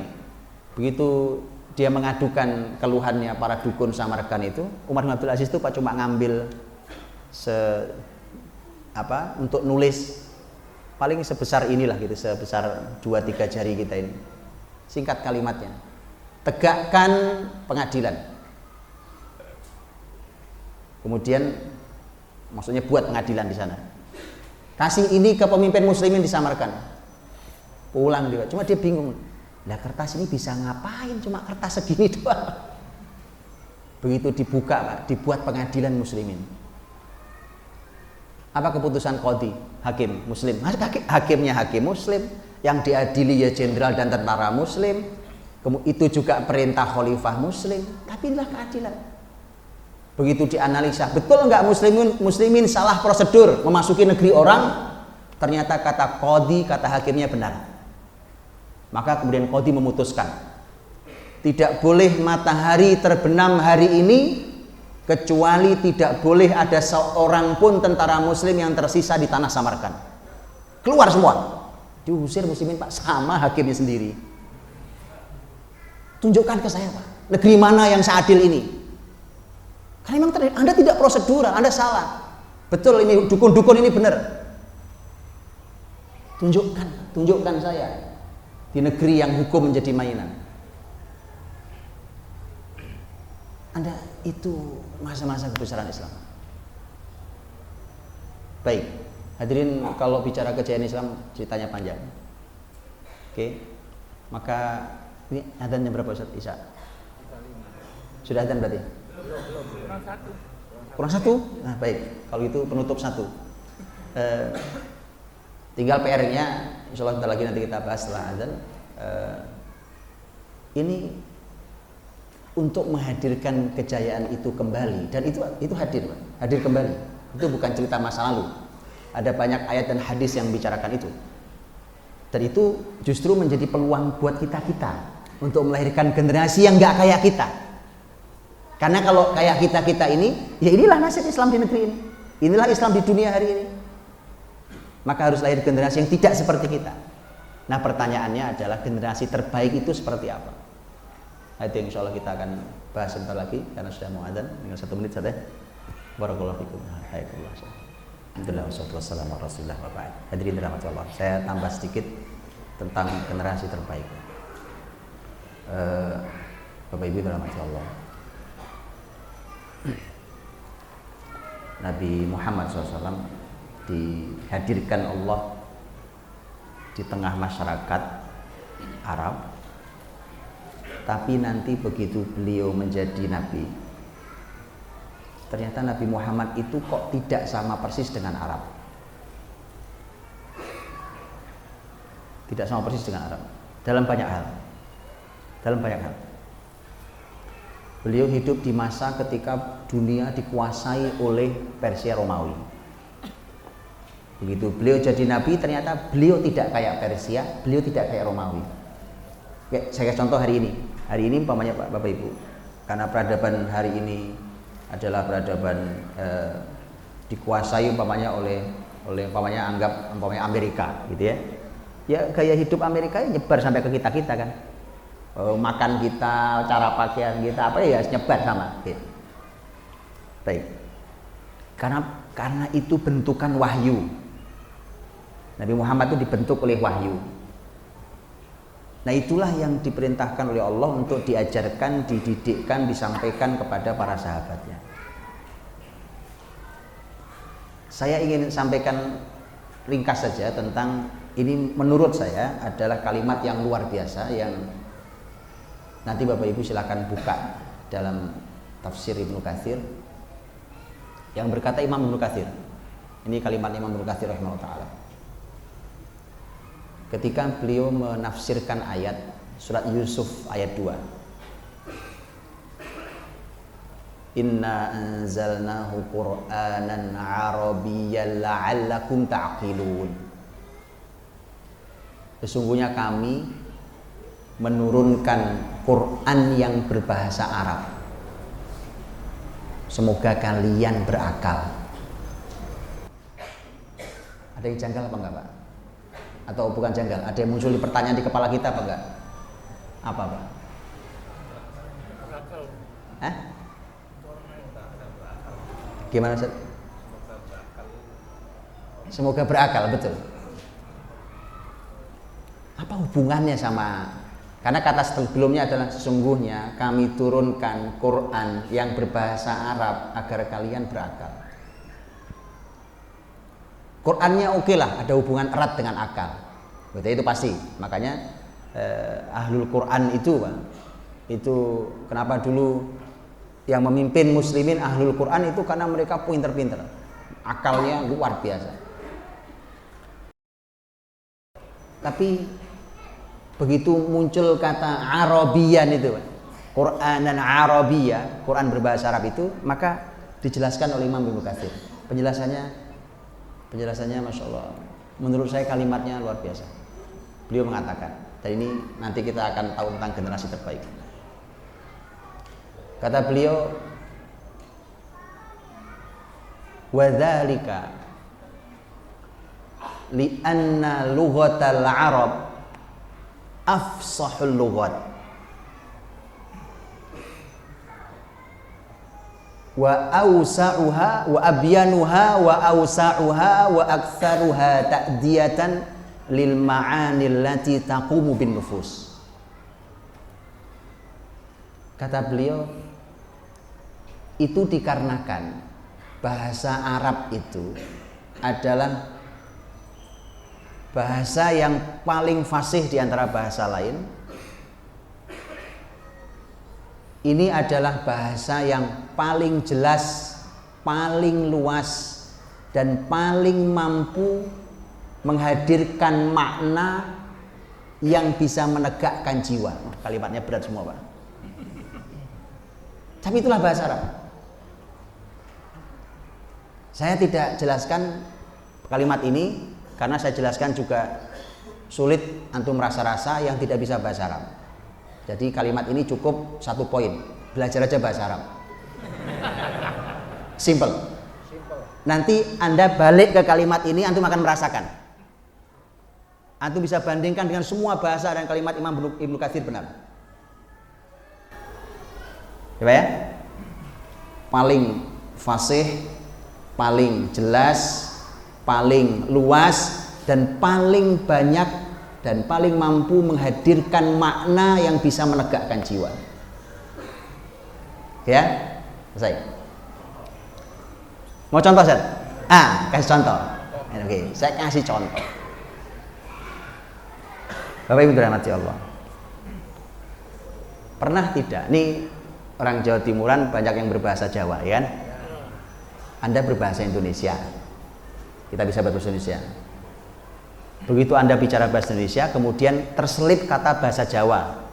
begitu dia mengadukan keluhannya para dukun Samarkan itu, Umar bin Abdul Aziz itu Pak cuma ngambil untuk nulis paling sebesar inilah gitu, sebesar 2-3 jari kita ini. Singkat kalimatnya, tegakkan pengadilan. Kemudian maksudnya buat pengadilan di sana. Kasih ini ke pemimpin muslimin di Samarkan. Pulang dia, cuma dia bingung. Lah kertas ini bisa ngapain? Cuma kertas segini doang. Begitu dibuka, Pak, dibuat pengadilan muslimin. Apa keputusan qadhi? Hakim muslim. Hakimnya hakim muslim, yang diadili ya jenderal dan tentara muslim. Itu juga perintah khalifah muslim. Tapi inilah keadilan. Begitu dianalisa, betul enggak muslimin salah prosedur memasuki negeri orang? Ternyata kata qadhi, kata hakimnya benar. Maka kemudian qadhi memutuskan, tidak boleh matahari terbenam hari ini kecuali tidak boleh ada seorang pun tentara muslim yang tersisa di tanah Samarkan. Keluar semua. Diusir muslimin, Pak, sama hakimnya sendiri. Tunjukkan ke saya, Pak, negeri mana yang seadil ini? Karena memang Anda tidak prosedural, Anda salah. Betul, ini dukun-dukun ini benar. Tunjukkan saya di negeri yang hukum menjadi mainan. Anda itu masa-masa kebesaran Islam. Baik, hadirin, kalau bicara kejayaan Islam ceritanya panjang. Oke, maka ini adzan jam berapa Ustaz? Isya? Sudah adzan berarti? Kurang satu? Nah baik, kalau itu penutup satu. Tinggal PR-nya, insya Allah bentar lagi nanti kita bahas setelah adzan. Ini untuk menghadirkan kejayaan itu kembali, dan itu hadir kembali. Itu bukan cerita masa lalu. Ada banyak ayat dan hadis yang bicarakan itu. Dan itu justru menjadi peluang buat kita untuk melahirkan generasi yang nggak kayak kita. Karena kalau kayak kita ini, ya inilah nasib Islam di negeri ini. Inilah Islam di dunia hari ini. Maka harus lahir generasi yang tidak seperti kita. Nah pertanyaannya adalah generasi terbaik itu seperti apa? Itu yang insya Allah kita akan bahas sebentar lagi karena sudah mau adzan, tinggal 1 menit saja. Barakallahu fikum. Alhamdulillah wassalatu wassalamu ala Rasulillah wa ba'd. Hadirin dirahmati Allah. Saya tambah sedikit tentang generasi terbaik. Bapak Ibu dirahmati Allah. Nabi Muhammad SAW dihadirkan Allah di tengah masyarakat Arab, tapi nanti begitu beliau menjadi nabi, ternyata Nabi Muhammad itu kok tidak sama persis dengan Arab. Tidak sama persis dengan Arab dalam banyak hal. Beliau hidup di masa ketika dunia dikuasai oleh Persia Romawi. Begitu beliau jadi nabi, ternyata beliau tidak kayak Persia, beliau tidak kayak Romawi. Saya kasih contoh hari ini. Hari ini umpamanya Bapak Ibu, karena peradaban hari ini adalah peradaban dikuasai umpamanya oleh umpamanya Amerika, gitu ya. Ya gaya hidup Amerika ya nyebar sampai ke kita kan. Makan kita, cara pakaian kita, apa ya nyebar sama. Gitu. Baik. Karena itu bentukan wahyu. Nabi Muhammad itu dibentuk oleh wahyu. Nah itulah yang diperintahkan oleh Allah untuk diajarkan, dididikkan, disampaikan kepada para sahabatnya. Saya ingin sampaikan ringkas saja tentang ini, menurut saya adalah kalimat yang luar biasa yang nanti Bapak Ibu silakan buka dalam tafsir Ibnu Katsir yang berkata Imam Ibnu Katsir. Ini kalimat Imam Ibnu Katsir rahimahullah taala. Ketika beliau menafsirkan ayat surat Yusuf ayat 2. Inna anzalnahu Qur'anan Arabiyyan la'allakum ta'qilun. Sesungguhnya kami menurunkan Quran yang berbahasa Arab. Semoga kalian berakal. Ada yang janggal apa enggak, Pak? Atau bukan janggal? Ada yang muncul di pertanyaan di kepala kita apa enggak? Apa, Pak? Hah? Gimana, Ustaz? Semoga berakal, betul. Apa hubungannya sama? Karena kata sebelumnya adalah sesungguhnya kami turunkan Quran yang berbahasa Arab agar kalian berakal. Qurannya oke lah, ada hubungan erat dengan akal. Berarti itu pasti. Makanya ahlul Quran itu, Pak, itu kenapa dulu yang memimpin muslimin ahlul Quran itu karena mereka pinter-pinter, akalnya luar biasa. Tapi begitu muncul kata Arabian itu, Quran dan Arabiyah, Quran berbahasa Arab itu, maka dijelaskan oleh Imam Ibnu Katsir. Penjelasannya Masya Allah, menurut saya kalimatnya luar biasa. Beliau mengatakan, dan ini nanti kita akan tahu tentang generasi terbaik. Kata beliau, wadzalika li'anna lughatal Arab afsahul lughat wa awsa'uha wa abyanuha wa awsa'uha wa aktsaruha ta'diyatan lil ma'anil lati taqumu bin nufus. Kata beliau, itu dikarenakan bahasa Arab itu adalah bahasa yang paling fasih di antara bahasa lain. Ini adalah bahasa yang paling jelas, paling luas, dan paling mampu menghadirkan makna yang bisa menegakkan jiwa. Kalimatnya berat semua, Pak. Tapi itulah bahasa Arab. Saya tidak jelaskan kalimat ini karena saya jelaskan juga sulit antum rasa-rasa yang tidak bisa bahasa Arab. Jadi kalimat ini cukup 1 poin, belajar aja bahasa Arab. Simple. Nanti Anda balik ke kalimat ini, antum akan merasakan. Antum bisa bandingkan dengan semua bahasa dan kalimat Imam Ibnu Katsir benar. Ya? Paling fasih, paling jelas, paling luas, dan paling banyak dan paling mampu menghadirkan makna yang bisa menegakkan jiwa. Ya, selesai. Mau contoh, Ustaz? Kasih contoh. Oke, saya kasih contoh. Bapak Ibu dirahmati Allah. Pernah tidak? Nih orang Jawa Timuran banyak yang berbahasa Jawa, ya kan? Anda berbahasa Indonesia. Kita bisa berbahasa Indonesia. Begitu Anda bicara bahasa Indonesia, kemudian terselip kata bahasa Jawa,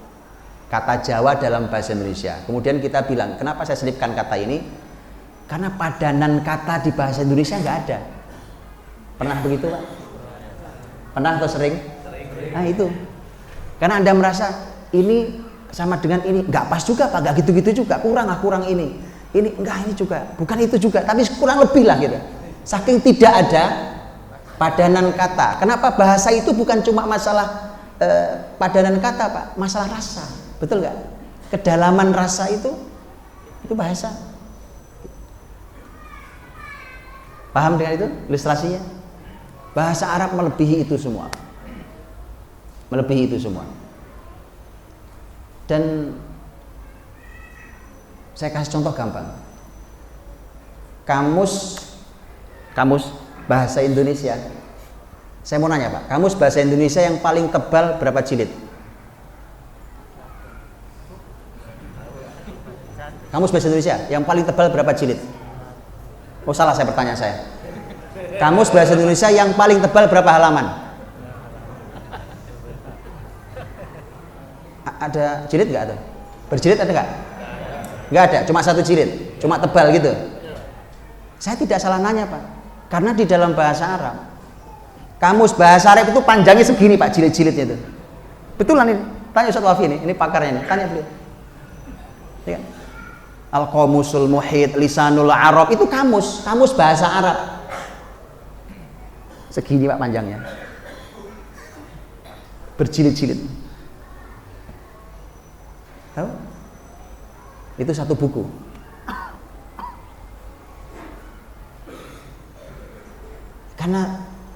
kata Jawa dalam bahasa Indonesia. Kemudian kita bilang, kenapa saya selipkan kata ini? Karena padanan kata di bahasa Indonesia nggak ada. Pernah begitu, Pak? Pernah atau sering? Nah itu. Karena Anda merasa ini sama dengan ini, nggak pas juga, Pak, nggak gitu-gitu juga, kurang ini. Ini enggak, ini juga, bukan itu juga, tapi kurang lebih lah gitu. Saking tidak ada padanan kata. Kenapa bahasa itu bukan cuma masalah padanan kata, Pak, masalah rasa, betul nggak? Kedalaman rasa itu bahasa. Paham dengan itu ilustrasinya? Bahasa Arab melebihi itu semua, melebihi itu semua. Dan saya kasih contoh gampang. Kamus bahasa Indonesia. Saya mau nanya, Pak, kamus bahasa Indonesia yang paling tebal berapa jilid? Kamus bahasa Indonesia yang paling tebal berapa jilid? Oh, salah saya pertanyaan saya. Kamus bahasa Indonesia yang paling tebal berapa halaman? Ada jilid nggak ada? Berjilid ada nggak? Nggak ada, cuma 1 jilid, cuma tebal gitu. Saya tidak salah nanya, Pak, karena di dalam bahasa Arab, kamus bahasa Arab itu panjangnya segini, Pak, jilid-jilidnya itu. Betulan ini, tanya Ustaz Wafi ini pakarnya ini, tanya beliau. Ya. Al-Qamusul Muhit, Lisanul Arab, itu kamus bahasa Arab. Segini, Pak, panjangnya. Berjilid-jilid. Tahu? Itu 1 buku.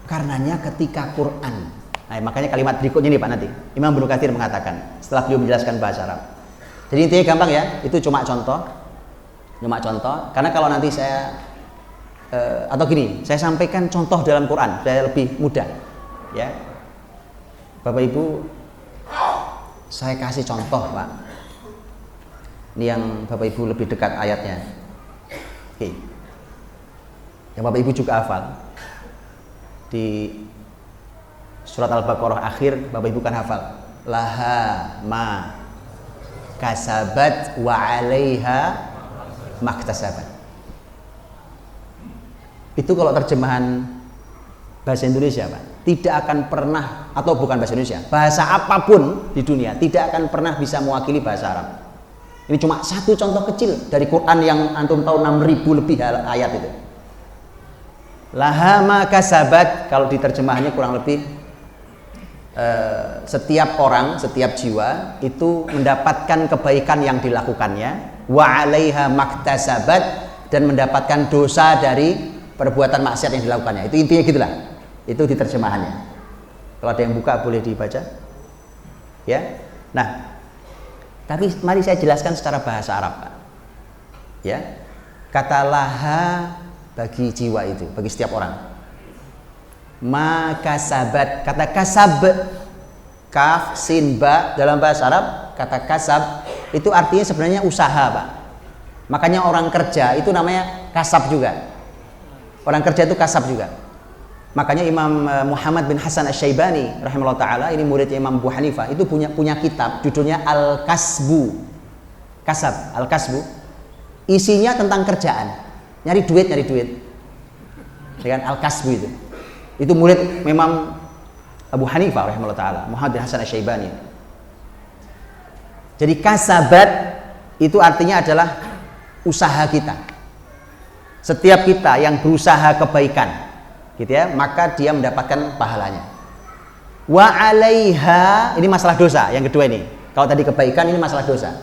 Karenanya ketika Quran, nah, makanya kalimat berikutnya nih, Pak, nanti Imam Ibnu Katsir mengatakan setelah beliau menjelaskan bahasa Arab. Jadi intinya gampang ya, itu cuma contoh. Karena kalau nanti saya atau gini, saya sampaikan contoh dalam Quran, saya lebih mudah, ya. Bapak Ibu, saya kasih contoh, Pak. Ini yang Bapak Ibu lebih dekat ayatnya. Oke. Yang Bapak Ibu juga hafal. Di surat Al-Baqarah akhir, Bapak Ibu kan hafal. Laha ma kasabat wa 'alaiha maktasabat. Itu kalau terjemahan bahasa Indonesia, Pak, tidak akan pernah, atau bukan bahasa Indonesia, bahasa apapun di dunia tidak akan pernah bisa mewakili bahasa Arab. Ini cuma 1 contoh kecil dari Quran yang antum tahu 6.000 lebih ayat itu. Laha ma kasabat, kalau diterjemahnya kurang lebih setiap orang, setiap jiwa itu mendapatkan kebaikan yang dilakukannya, wa 'alaiha maktasabat, dan mendapatkan dosa dari perbuatan maksiat yang dilakukannya. Itu intinya gitulah. Itu diterjemahannya. Kalau ada yang buka boleh dibaca. Ya. Nah, tapi mari saya jelaskan secara bahasa Arab, Pak. Ya. Kata laha bagi jiwa itu, bagi setiap orang. Ma kasabat, kata kasab, kaf, sin, ba dalam bahasa Arab, kata kasab itu artinya sebenarnya usaha, Pak. Makanya orang kerja itu namanya kasab juga. Orang kerja itu kasab juga. Makanya Imam Muhammad bin Hasan Asy-Syaibani rahimahullah taala, ini muridnya Imam Abu Hanifah, itu punya kitab judulnya Al-Kasbu. Kasab, Al-Kasbu. Isinya tentang kerjaan. Nyari duit. Dengan Al-Kasbu itu. Itu murid Imam Abu Hanifah rahimahullah taala, Muhammad bin Hasan Asy-Syaibani. Jadi kasabat itu artinya adalah usaha kita. Setiap kita yang berusaha kebaikan, gitu ya, maka dia mendapatkan pahalanya. Wa 'alaiha, ini masalah dosa yang kedua ini. Kalau tadi kebaikan, ini masalah dosa.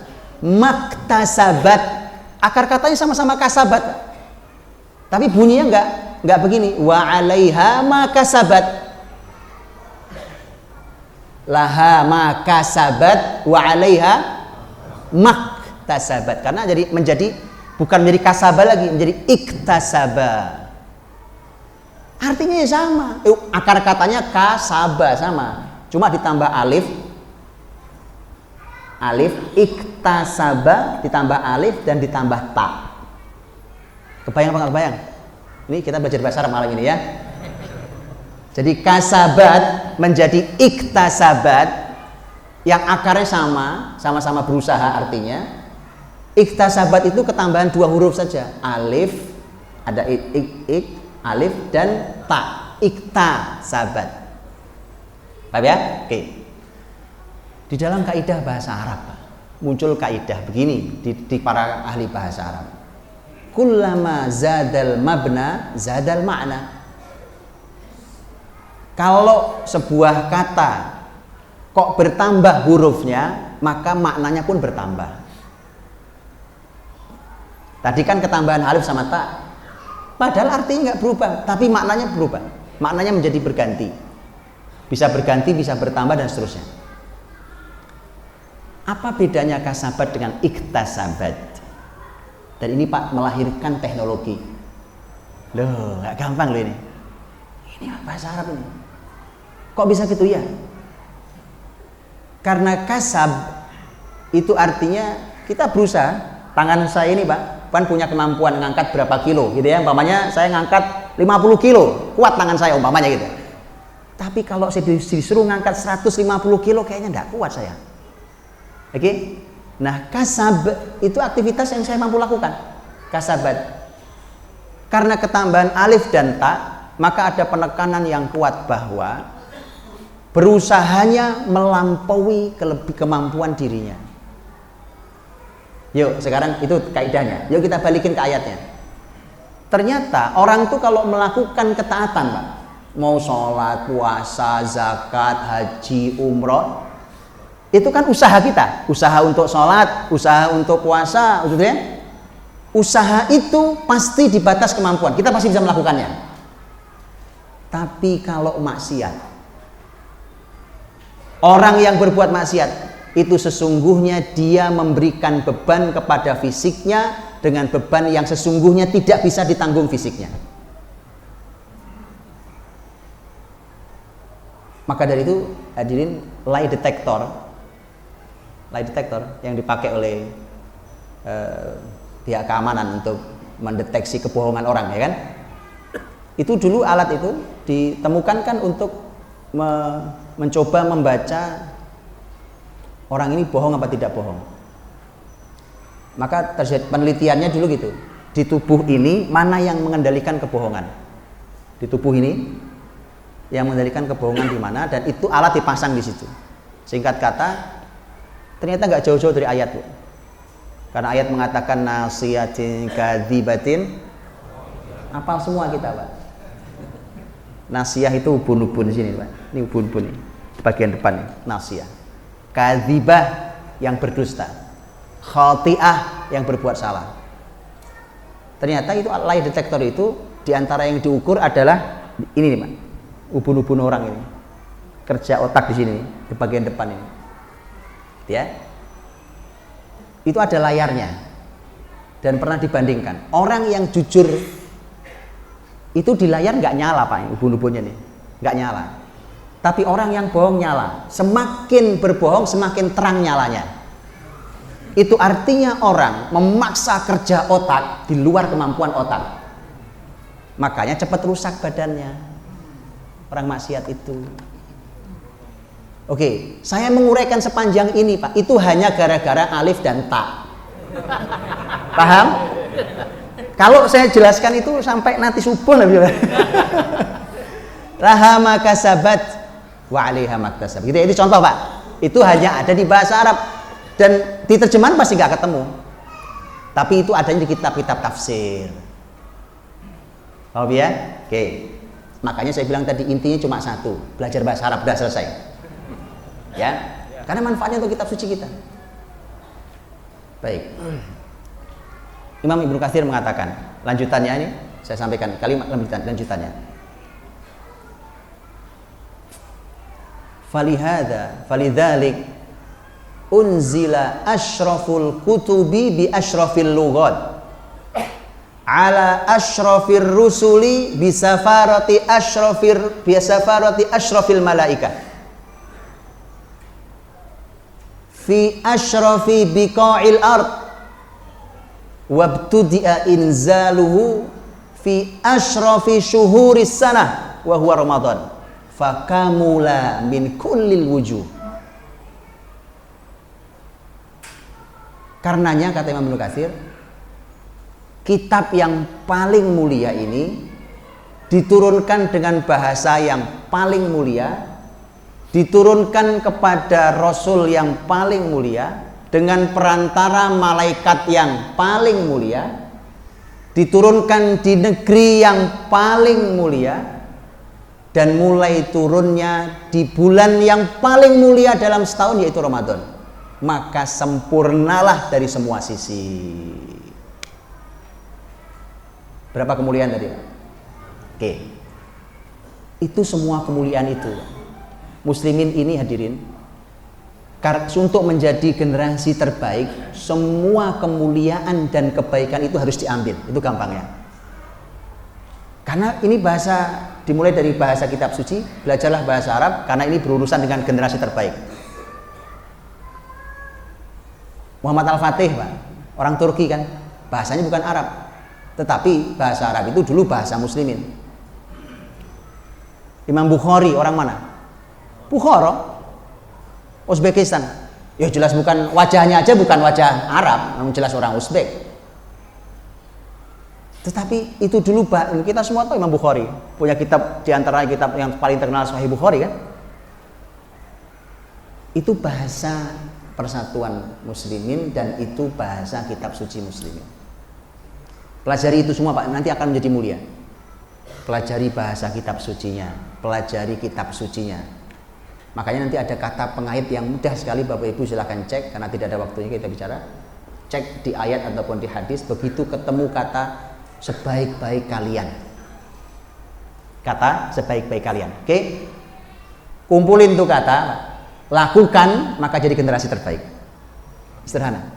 Maktasabat, akar katanya sama-sama kasabat, tapi bunyinya enggak begini. Wa 'alaiha makasabat, laha makasabat wa 'alaiha maktasabat. Karena bukan menjadi kasabah lagi, menjadi iktasabah. Artinya ya sama. Akar katanya kasabah sama. Cuma ditambah alif, iktasabah ditambah alif dan ditambah ta. Kebayang apa nggak kebayang? Ini kita belajar bahasa Arab malam ini ya. Jadi kasabat menjadi iktasabat yang akarnya sama-sama berusaha artinya. Iktasabat itu ketambahan 2 huruf saja. Alif, ada alif dan ta, iktasabat. Paham ya? Oke. Di dalam kaidah bahasa Arab muncul kaidah begini di para ahli bahasa Arab. Kullama zadal mabna zadal makna. Kalau sebuah kata kok bertambah hurufnya, maka maknanya pun bertambah. Tadi kan ketambahan alif sama ta. Padahal artinya nggak berubah, tapi maknanya berubah. Maknanya menjadi berganti. Bisa berganti, bisa bertambah dan seterusnya. Apa bedanya kasabat dengan iktasabat? Dan ini Pak melahirkan teknologi. Loh, nggak gampang loh ini. Ini bahasa Arab ini. Kok bisa gitu ya? Karena kasab itu artinya kita berusaha. Tangan saya ini Pak, kan punya kemampuan ngangkat berapa kilo gitu ya. Umpamanya saya ngangkat 50 kilo, kuat tangan saya umpamanya gitu. Tapi kalau saya disuruh ngangkat 150 kilo kayaknya enggak kuat saya. Oke? Nah, kasab itu aktivitas yang saya mampu lakukan. Kasabat. Karena ketambahan alif dan ta, maka ada penekanan yang kuat bahwa berusahanya melampaui kemampuan dirinya. Yuk, sekarang itu kaidahnya. Yuk kita balikin ke ayatnya. Ternyata orang tuh kalau melakukan ketaatan, Pak, mau sholat, puasa, zakat, haji, umroh, itu kan usaha kita. Usaha untuk sholat, usaha untuk puasa, gitu ya. Usaha itu pasti di batas kemampuan. Kita pasti bisa melakukannya. Tapi kalau maksiat, orang yang berbuat maksiat itu sesungguhnya dia memberikan beban kepada fisiknya dengan beban yang sesungguhnya tidak bisa ditanggung fisiknya. Maka dari itu hadirin, lie detector yang dipakai oleh pihak keamanan untuk mendeteksi kebohongan orang, ya kan? Itu dulu alat itu ditemukan kan untuk mencoba membaca orang ini bohong apa tidak bohong. Maka terjadi penelitiannya dulu gitu. Di tubuh ini mana yang mengendalikan kebohongan? Di tubuh ini yang mengendalikan kebohongan di mana, dan itu alat dipasang di situ. Singkat kata, ternyata nggak jauh-jauh dari ayat, Bu. Karena ayat mengatakan nasiyatin kadzibatin. Apal semua kita, Pak. Nasiyah itu ubun-ubun di sini, Pak. Ini ubun-ubun nih. Di bagian depan nih, nasiyah. Kadzibah yang berdusta, khati'ah yang berbuat salah. Ternyata itu lie detector itu diantara yang diukur adalah ini nih Pak, ubun-ubun orang ini. kerja otak di sini, di bagian depan ini. Ya. Itu ada layarnya. Dan pernah dibandingkan, orang yang jujur itu di layar nggak nyala Pak, ubun-ubunnya nih, nggak nyala. Tapi orang yang bohong nyala. Semakin berbohong semakin terang nyalanya. Itu artinya orang memaksa kerja otak di luar kemampuan otak. Makanya cepat rusak badannya. Orang maksiat itu. Oke, saya menguraikan sepanjang ini Pak. Itu hanya gara-gara alif dan ta. Paham? Kalau saya jelaskan itu sampai nanti subuh lah. Laha makasabat wa 'alaiha maktasab. Gitu ya, itu contoh Pak. Itu hanya ada di bahasa Arab dan di terjemahan pasti nggak ketemu. Tapi itu adanya di kitab-kitab tafsir. Paham ya? Oke. Makanya saya bilang tadi intinya cuma satu, belajar bahasa Arab udah selesai. Ya. Karena manfaatnya untuk kitab suci kita. Baik. Imam Ibnu Katsir mengatakan, lanjutannya ini saya sampaikan kalimat lanjutannya. Falidzalik unzila asyraful kutubi bi asyrafil lughat ala asyrafir rusuli bi safarati asyrafil malaika fi asyrafi biqa'il ard wabtudi'a inzaluhu fi asyrafi syuhuris sanah wa huwa Ramadan fakamula min kullil wujuh. Karenanya kata Imam Ibnu Katsir, kitab yang paling mulia ini diturunkan dengan bahasa yang paling mulia, diturunkan kepada Rasul yang paling mulia, dengan perantara malaikat yang paling mulia, diturunkan di negeri yang paling mulia, dan mulai turunnya di bulan yang paling mulia dalam setahun yaitu Ramadan. Maka sempurnalah dari semua sisi. Berapa kemuliaan tadi? Oke. Itu semua kemuliaan itu. Muslimin ini hadirin, untuk menjadi generasi terbaik, semua kemuliaan dan kebaikan itu harus diambil. Itu gampangnya. Karena ini bahasa, dimulai dari bahasa kitab suci, belajarlah bahasa Arab karena ini berurusan dengan generasi terbaik. Muhammad Al-Fatih Pak, orang Turki kan, bahasanya bukan Arab, tetapi bahasa Arab itu dulu bahasa muslimin. Imam Bukhari orang mana? Bukhara, Uzbekistan. Ya jelas bukan wajahnya aja, bukan wajah Arab, namun jelas orang Uzbek. Tetapi itu dulu kita semua tahu Imam Bukhari punya kitab, diantara kitab yang paling terkenal Sahih Bukhari kan. Itu bahasa persatuan muslimin dan itu bahasa kitab suci muslimin. Pelajari itu semua Pak, nanti akan menjadi mulia. Pelajari bahasa kitab sucinya, pelajari kitab sucinya. Makanya nanti ada kata pengait yang mudah sekali Bapak Ibu silahkan cek, karena tidak ada waktunya kita bicara. Cek di ayat ataupun di hadis, begitu ketemu kata sebaik-baik kalian. Kata sebaik-baik kalian. Oke? Kumpulin tuh kata, lakukan, maka jadi generasi terbaik. Sederhana.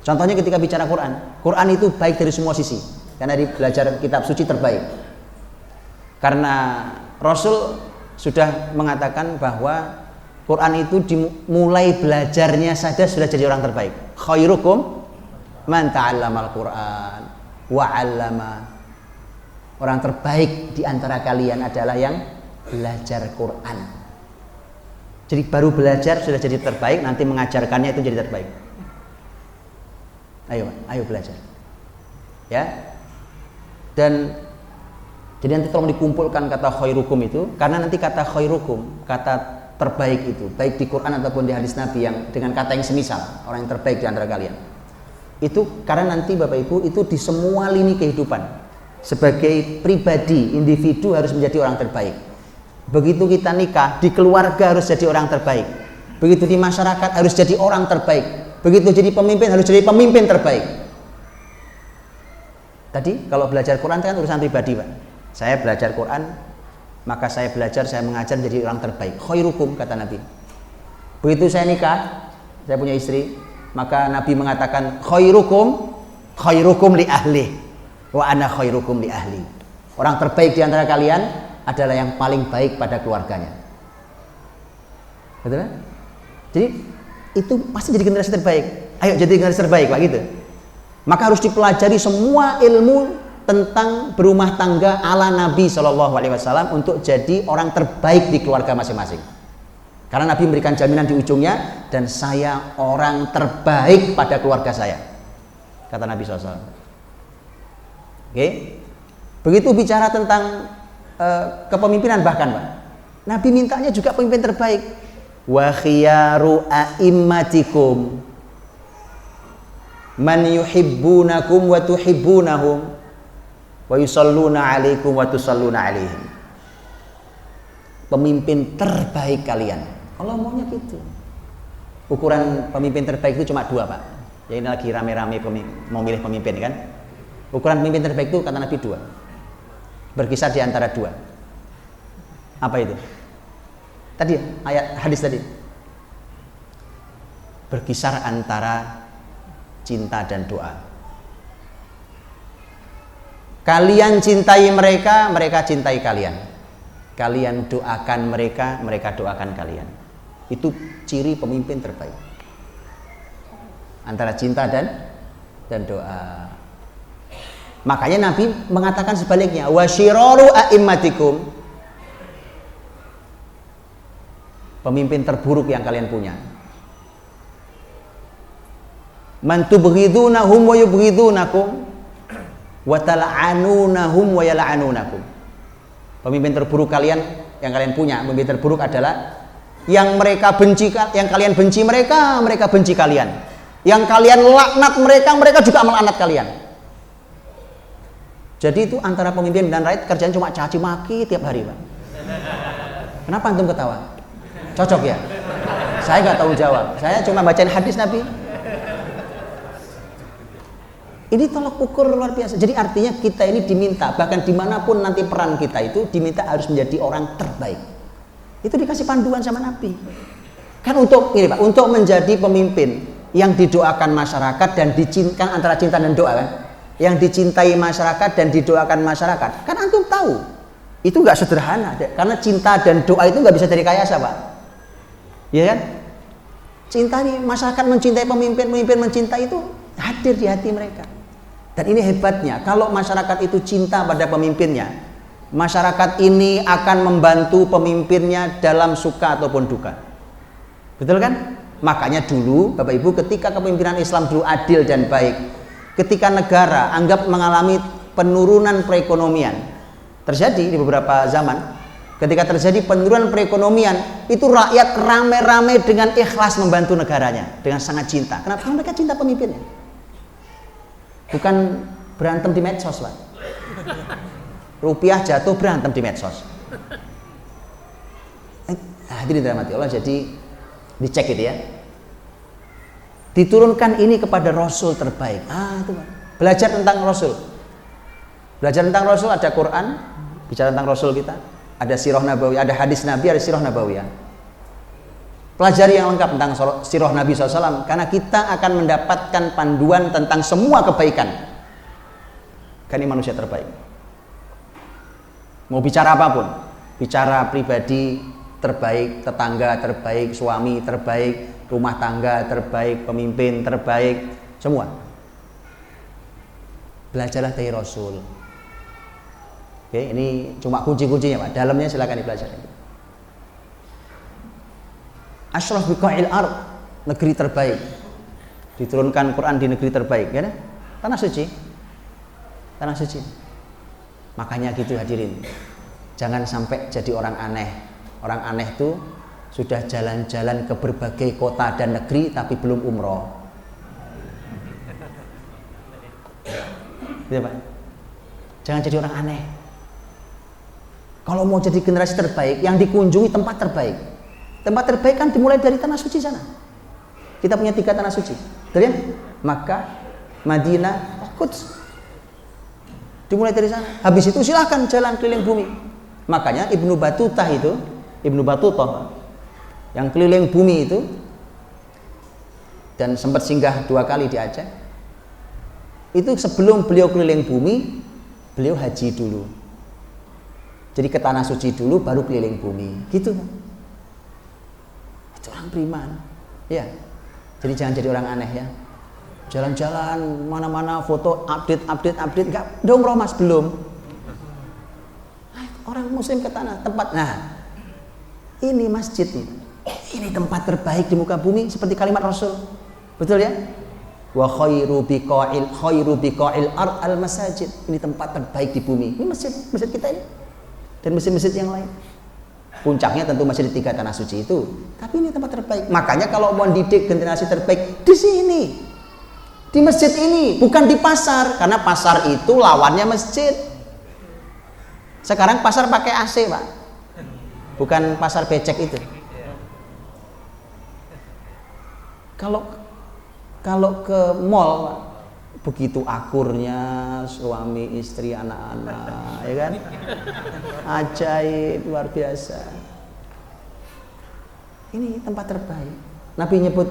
Contohnya ketika bicara Quran. Quran itu baik dari semua sisi. Karena di belajar kitab suci terbaik. Karena Rasul sudah mengatakan bahwa Quran itu dimulai belajarnya saja sudah jadi orang terbaik. Khairukum man ta'allamal Quran wa 'allama. Orang terbaik di antara kalian adalah yang belajar Quran. Jadi baru belajar sudah jadi terbaik, nanti mengajarkannya itu jadi terbaik. Ayo belajar. Ya. Dan jadi nanti tolong dikumpulkan kata khairukum itu, karena nanti kata khairukum, kata terbaik itu, baik di Quran ataupun di hadis Nabi yang dengan kata yang semisal, orang yang terbaik di antara kalian. Itu karena nanti Bapak Ibu itu di semua lini kehidupan sebagai pribadi, individu harus menjadi orang terbaik. Begitu kita nikah, di keluarga harus jadi orang terbaik. Begitu di masyarakat harus jadi orang terbaik. Begitu jadi pemimpin harus jadi pemimpin terbaik. Tadi kalau belajar Quran kan urusan pribadi Pak. Saya belajar Quran maka saya belajar, saya mengajar jadi orang terbaik. Khairukum, kata Nabi. Begitu saya nikah, saya punya istri, maka Nabi mengatakan khairukum li ahli wa ana khairukum li ahli. Orang terbaik di antara kalian adalah yang paling baik pada keluarganya. Betul kan? Jadi itu pasti jadi generasi terbaik. Ayo jadi generasi terbaik, Pak, gitu. Maka harus dipelajari semua ilmu tentang berumah tangga ala Nabi Shallallahu Alaihi Wasallam untuk jadi orang terbaik di keluarga masing-masing. Karena Nabi memberikan jaminan di ujungnya, dan saya orang terbaik pada keluarga saya, kata Nabi SAW. Oke, begitu bicara tentang kepemimpinan, bahkan Pak, Nabi mintanya juga pemimpin terbaik. Wa khiyaru a'immatikum man yuhibbunakum wa tuhibbunahum wa yusalluna alaikum wa tusalluna alaihim. Pemimpin terbaik kalian, Allah maunya gitu. Ukuran pemimpin terbaik itu cuma dua, Pak. Ya, ini lagi rame-rame mau milih pemimpin kan. Ukuran pemimpin terbaik itu kata Nabi dua, berkisar di antara dua. Apa itu? Tadi ayat hadis tadi, berkisar antara cinta dan doa. Kalian cintai mereka, mereka cintai kalian. Kalian doakan mereka, mereka doakan kalian. Itu ciri pemimpin terbaik. Antara cinta dan doa. Makanya Nabi mengatakan sebaliknya, wasyiraru a'immatikum, pemimpin terburuk yang kalian punya, man tubghidunahum wa yubghidunakum wa tal'anunahum wa yal'anunakum. Pemimpin terburuk kalian yang kalian punya, pemimpin terburuk adalah yang mereka benci, yang kalian benci mereka, mereka benci kalian. Yang kalian laknat mereka, mereka juga melaknat kalian. Jadi itu antara pemimpin dan rakyat kerjaan cuma caci maki tiap hari, Pak. Kenapa antum ketawa? Cocok ya? Saya nggak tahu jawab. Saya cuma bacain hadis Nabi. Ini tolak ukur luar biasa. Jadi artinya kita ini diminta, bahkan dimanapun nanti peran kita itu diminta harus menjadi orang terbaik. Itu dikasih panduan sama Nabi. Kan untuk ini, Pak, untuk menjadi pemimpin yang didoakan masyarakat dan dicintakan, antara cinta dan doa kan? Yang dicintai masyarakat dan didoakan masyarakat. Kan antum tahu itu nggak sederhana, karena cinta dan doa itu nggak bisa direkayasa, Pak. Ya kan? Cinta nih, masyarakat mencintai pemimpin, pemimpin mencintai, itu hadir di hati mereka. Dan ini hebatnya, kalau masyarakat itu cinta pada pemimpinnya, masyarakat ini akan membantu pemimpinnya dalam suka ataupun duka. Betul kan? Makanya dulu Bapak Ibu, ketika kepemimpinan Islam dulu adil dan baik, ketika negara anggap mengalami penurunan perekonomian, terjadi di beberapa zaman, ketika terjadi penurunan perekonomian, itu rakyat rame-rame dengan ikhlas membantu negaranya, dengan sangat cinta. Kenapa? Karena mereka cinta pemimpinnya. Bukan berantem di medsos, Pak. Rupiah jatuh berantem di medsos. Hadirin dirahmati Allah, jadi dicek itu ya. Diturunkan ini kepada Rasul terbaik. Itu Pak. Belajar tentang Rasul. Belajar tentang Rasul, ada Quran, bicara tentang Rasul kita. Ada sirah Nabawi, ada hadis Nabi, ada sirah Nabawiyah. Pelajari yang lengkap tentang sirah Nabi SAW, karena kita akan mendapatkan panduan tentang semua kebaikan. Kan ini manusia terbaik. Mau bicara apapun, bicara pribadi terbaik, tetangga terbaik, suami terbaik, rumah tangga terbaik, pemimpin terbaik, semua. Belajarlah dari Rasul. Oke, ini cuma kunci-kuncinya, Pak. Dalamnya silakan dipelajari. Ashraf biqa'il ard, negeri terbaik. Diturunkan Quran di negeri terbaik, ya? Tanah suci. Tanah suci. Makanya gitu hadirin. Jangan sampai jadi orang aneh. Orang aneh itu sudah jalan-jalan ke berbagai kota dan negeri tapi belum umroh. Gitu, Pak. Jangan jadi orang aneh. Kalau mau jadi generasi terbaik, yang dikunjungi tempat terbaik. Tempat terbaik kan dimulai dari tanah suci sana. Kita punya 3 tanah suci, betul ya? Makkah, Madinah, Quds. Dimulai dari sana. Habis itu silahkan jalan keliling bumi. Makanya Ibnu Battuta yang keliling bumi itu dan sempat singgah 2 kali di Aceh. Itu sebelum beliau keliling bumi, beliau haji dulu. Jadi ke tanah suci dulu baru keliling bumi. Gitu. Itu orang beriman. Ya. Jadi jangan jadi orang aneh ya. Jalan-jalan mana-mana foto update enggak. Udah umroh Mas belum? Orang muslim ke tanah tempat. Nah, ini masjid nih. Ini tempat terbaik di muka bumi seperti kalimat Rasul. Betul ya? Wa khairu biqa'il ard al masajid. Ini tempat terbaik di bumi. Ini masjid kita ini. Dan masjid-masjid yang lain. Puncaknya tentu masjid di 3 tanah suci itu. Tapi ini tempat terbaik. Makanya kalau mau didik generasi terbaik di sini. Di masjid ini, bukan di pasar. Karena pasar itu lawannya masjid. Sekarang pasar pakai AC, Pak. Bukan pasar becek itu. Kalau ke mall begitu akurnya suami, istri, anak-anak, ya kan? Ajaib, luar biasa. Ini tempat terbaik. Nabi nyebut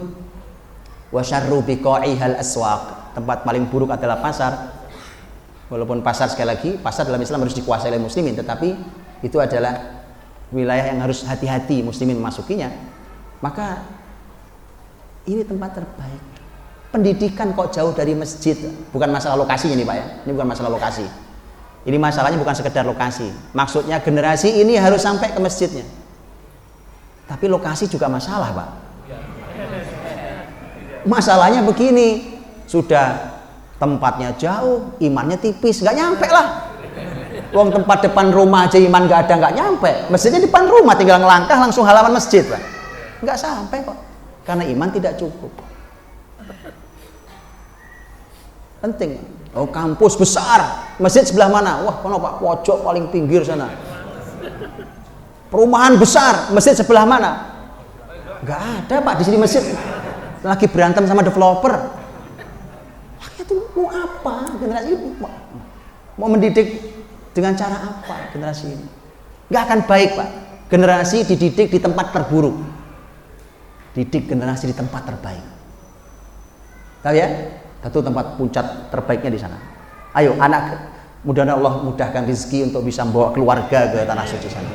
wa syarru biqa'ihal aswaq. Tempat paling buruk adalah pasar. Walaupun pasar, sekali lagi, pasar dalam Islam harus dikuasai oleh muslimin, tetapi itu adalah wilayah yang harus hati-hati muslimin memasukinya. Maka ini tempat terbaik. Pendidikan kok jauh dari masjid? Bukan masalah lokasinya nih Pak ya. Ini bukan masalah lokasi. Ini masalahnya bukan sekedar lokasi. Maksudnya generasi ini harus sampai ke masjidnya. Tapi lokasi juga masalah Pak. Masalahnya begini, sudah tempatnya jauh, imannya tipis, nggak nyampe lah. Wong tempat depan rumah aja iman nggak ada, nggak nyampe. Masjidnya depan rumah, tinggal ngelangkah langsung halaman masjid Pak. Nggak sampai kok, karena iman tidak cukup. Penting. Oh kampus besar, masjid sebelah mana? Wah kono Pak, pojok paling pinggir sana. Perumahan besar, masjid sebelah mana? Nggak ada Pak, di sini masjid lagi berantem sama developer. Itu mau apa generasi ini? Mau mendidik dengan cara apa generasi ini? Nggak akan baik Pak. Generasi dididik di tempat terburuk. Didik generasi di tempat terbaik. Tahu ya? Satu tempat puncak terbaiknya di sana. Ayo anak, mudah-mudahan Allah mudahkan rezeki untuk bisa membawa keluarga ke tanah suci sana.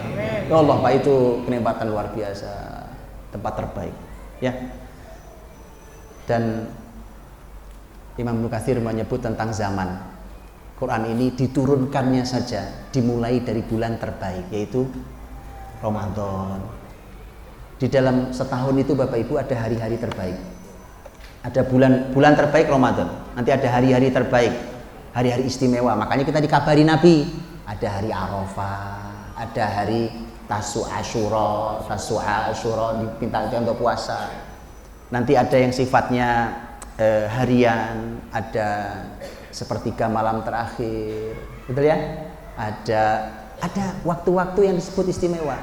Ya Allah Pak, itu kenikmatan luar biasa, tempat terbaik. Ya. Dan Imam Ibnu Katsir menyebut tentang zaman. Quran ini diturunkannya saja dimulai dari bulan terbaik, yaitu Ramadan. Di dalam setahun itu Bapak Ibu ada hari-hari terbaik. Ada bulan terbaik Ramadan. Nanti ada hari-hari terbaik, hari-hari istimewa. Makanya kita dikabari Nabi, ada hari Arafah, ada hari Tasu'a Asyura, dipinta untuk puasa. Nanti ada yang sifatnya harian, ada sepertiga malam terakhir, betul ya? Ada waktu-waktu yang disebut istimewa.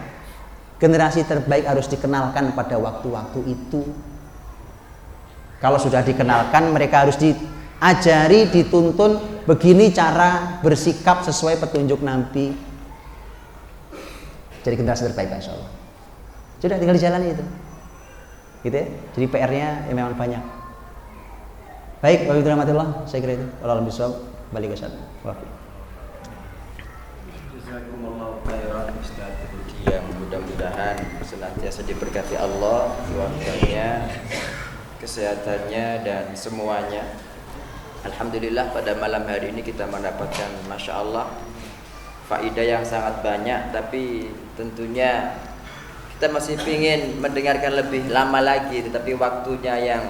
Generasi terbaik harus dikenalkan pada waktu-waktu itu. Kalau sudah dikenalkan, mereka harus diajari, dituntun begini cara bersikap sesuai petunjuk Nabi. Jadi generasi terbaik Insya Allah. Sudah tinggal dijalani itu, gitu ya. Jadi PR-nya ya memang banyak. Baik, Bapak Ibu rahmatullah, saya kira itu. Wallahu a'lam, balik ke sana. Jazakumullahu khairan Ustaz Budi, yang mudah-mudahan senantiasa diberkati Allah, keluarganya, kesehatannya dan semuanya. Alhamdulillah pada malam hari ini kita mendapatkan Masya Allah faidah yang sangat banyak, tapi tentunya kita masih ingin mendengarkan lebih lama lagi, tetapi waktunya yang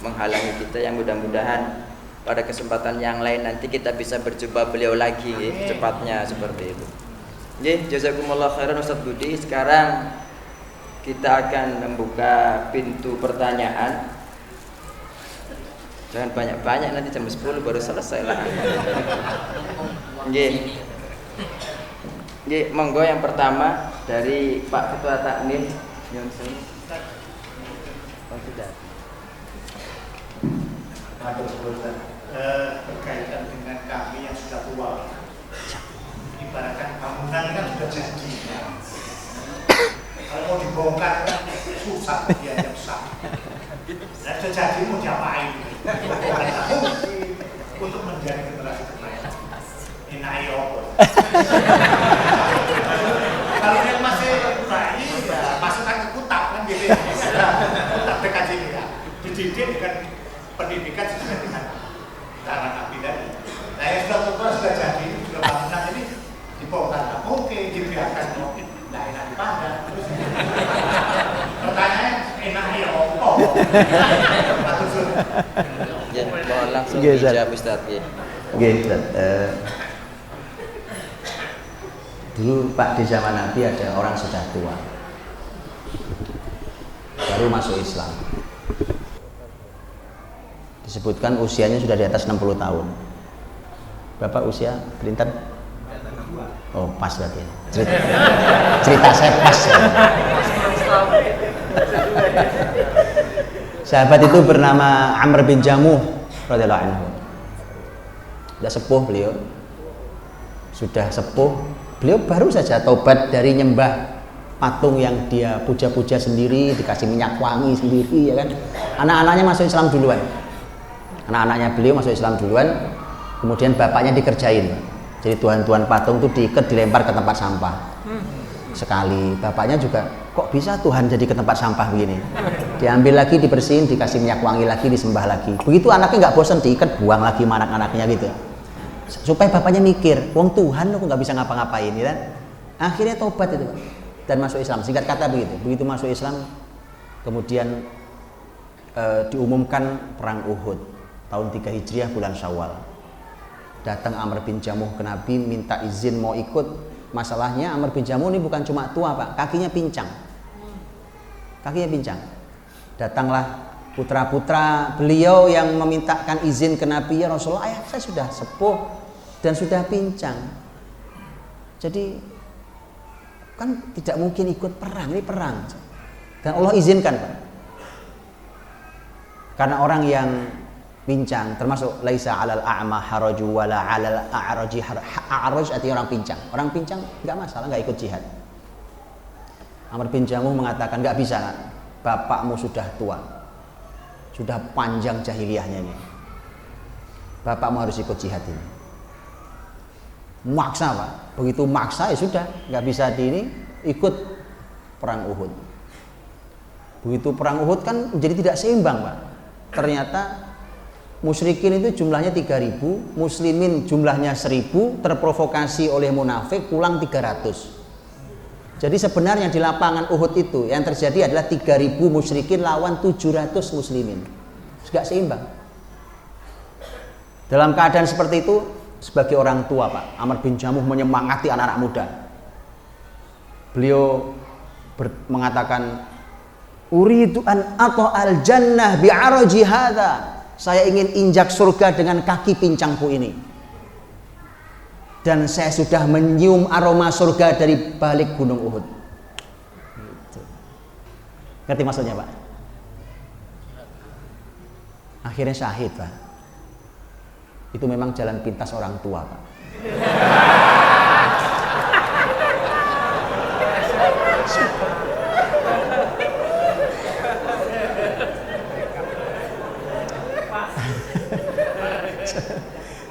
menghalangi kita. Yang mudah-mudahan pada kesempatan yang lain nanti kita bisa berjumpa beliau lagi, cepatnya seperti itu. Jazakumullah khairan Ustaz Budi. Sekarang kita akan membuka pintu pertanyaan. Jangan banyak-banyak, nanti jam 10 baru selesai lah. Monggo yang pertama dari Pak Ketua Takmir. Berkaitan dengan kami yang sudah tua, ibaratkan kamu bangunan kan sudah jadi. Kalau mau dibongkar kan susah, biaya besar. Nah, sudah jadi mau diapain? Untuk menjadi generasi terbaik. Enak ya apa? Kalau yang masih bayi, ya masukkan ke kutab kan gitu. Kutab dekat sini ya. Dididik dengan pendidikan sesuai dengan cara Nabi tadi. Nah yang sudah tua sudah jadi, sudah bangunan ini dibongkar. Oke, dibiarkan mungkin. Nah enak dipandang. Pertanyaan enak ya apa? Ya, mohon langsung dijawab Ustaz. Gitu. Dulu Pak di zaman Nabi ada orang sudah tua, baru masuk Islam. Disebutkan usianya sudah di atas 60 tahun. Bapak usia Berintan? Oh pas berarti. Cerita saya pas. Sahabat itu bernama Amr bin Jamuh radhiyallahu anhu. Sudah sepuh beliau. Sudah sepuh. Beliau baru saja taubat dari nyembah patung yang dia puja-puja sendiri, dikasih minyak wangi sendiri, ya kan. Anak-anaknya masuk Islam duluan. Anak-anaknya beliau masuk Islam duluan, kemudian bapaknya dikerjain. Jadi tuan-tuan patung itu diikat, dilempar ke tempat sampah. Sekali, bapaknya juga, kok bisa Tuhan jadi ke tempat sampah begini? Diambil lagi, dibersihin, dikasih minyak wangi lagi, disembah lagi. Begitu anaknya nggak bosan, diikat, buang lagi sama anak-anaknya gitu. Supaya bapaknya mikir, wong Tuhan aku nggak bisa ngapa-ngapain, ya kan? Akhirnya tobat itu, Pak, dan masuk Islam. Singkat kata begitu. Begitu masuk Islam, kemudian diumumkan perang Uhud tahun 3 Hijriah bulan Syawal. Datang Amr bin Jamuh ke Nabi minta izin mau ikut. Masalahnya Amr bin Jamuh ini bukan cuma tua, Pak, kakinya pincang. Kakinya pincang. Datanglah putra-putra beliau yang memintakan izin ke Nabi, ya Rasulullah, ayah saya sudah sepuh dan sudah pincang, jadi kan tidak mungkin ikut perang, ini perang, dan Allah izinkan, Pak. Karena orang yang pincang termasuk laisa 'alal a'ma haraju wala 'alal a'raji a'raj, artinya orang pincang nggak masalah, nggak ikut jihad. Amr bin Jamuh mengatakan nggak bisa, bapakmu sudah tua, sudah panjang jahiliyahnya ini, bapakmu harus ikut jihad ini. Maksa, Pak. Begitu maksa ya sudah, nggak bisa ikut perang Uhud. Begitu perang Uhud kan menjadi tidak seimbang, Pak. Ternyata musyrikin itu jumlahnya 3.000, muslimin jumlahnya 1.000, terprovokasi oleh munafik pulang 300. Jadi sebenarnya di lapangan Uhud itu yang terjadi adalah 3.000 musyrikin lawan 700 muslimin. Enggak seimbang. Dalam keadaan seperti itu, sebagai orang tua, Pak, Amr bin Jamuh menyemangati anak-anak muda. Beliau mengatakan, uridu an ata'al jannah bi'araji hadza. Saya ingin injak surga dengan kaki pincangku ini. Dan saya sudah menyium aroma surga dari balik gunung Uhud. Ngerti maksudnya, Pak? Akhirnya syahid, Pak. Itu memang jalan pintas orang tua, Pak.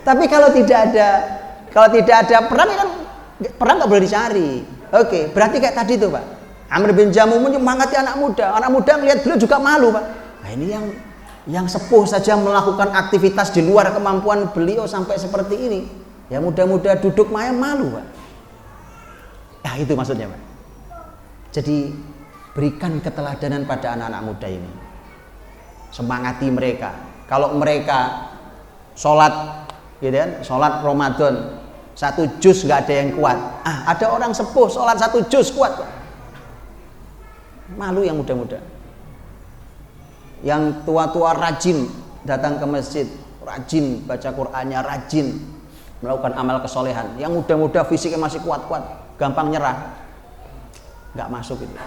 Tapi kalau tidak ada perang kan perang nggak boleh dicari. Oke, berarti kayak tadi tuh, Pak. Amr bin Jamuh menyemangati anak muda ngelihat beliau juga malu, Pak. Nah, ini yang sepuh saja melakukan aktivitas di luar kemampuan beliau sampai seperti ini. Ya muda-muda duduk malu, Pak. Nah, itu maksudnya, Pak. Jadi berikan keteladanan pada anak-anak muda ini. Semangati mereka. Kalau mereka sholat, gitu kan, sholat Ramadan 1 juz nggak ada yang kuat. Ada orang sepuh sholat 1 juz kuat, Pak. Malu yang muda-muda. Yang tua-tua rajin datang ke masjid, rajin baca Qur'annya, rajin melakukan amal kesolehan. Yang muda-muda fisiknya masih kuat-kuat, gampang nyerah, nggak masuk itu.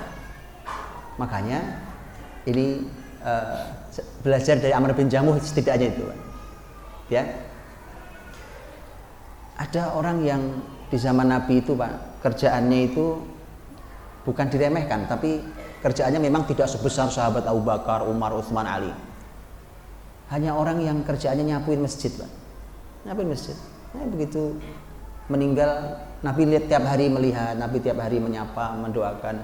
Makanya ini belajar dari Amr bin Jamuh setidaknya itu, Pak. Ya, ada orang yang di zaman Nabi itu, Pak, kerjaannya itu bukan diremehkan, tapi kerjaannya memang tidak sebesar sahabat Abu Bakar, Umar, Utsman, Ali. Hanya orang yang kerjaannya nyapuin masjid, Pak. Nyapuin masjid. Nah, begitu meninggal, Nabi lihat tiap hari melihat, Nabi tiap hari menyapa, mendoakan.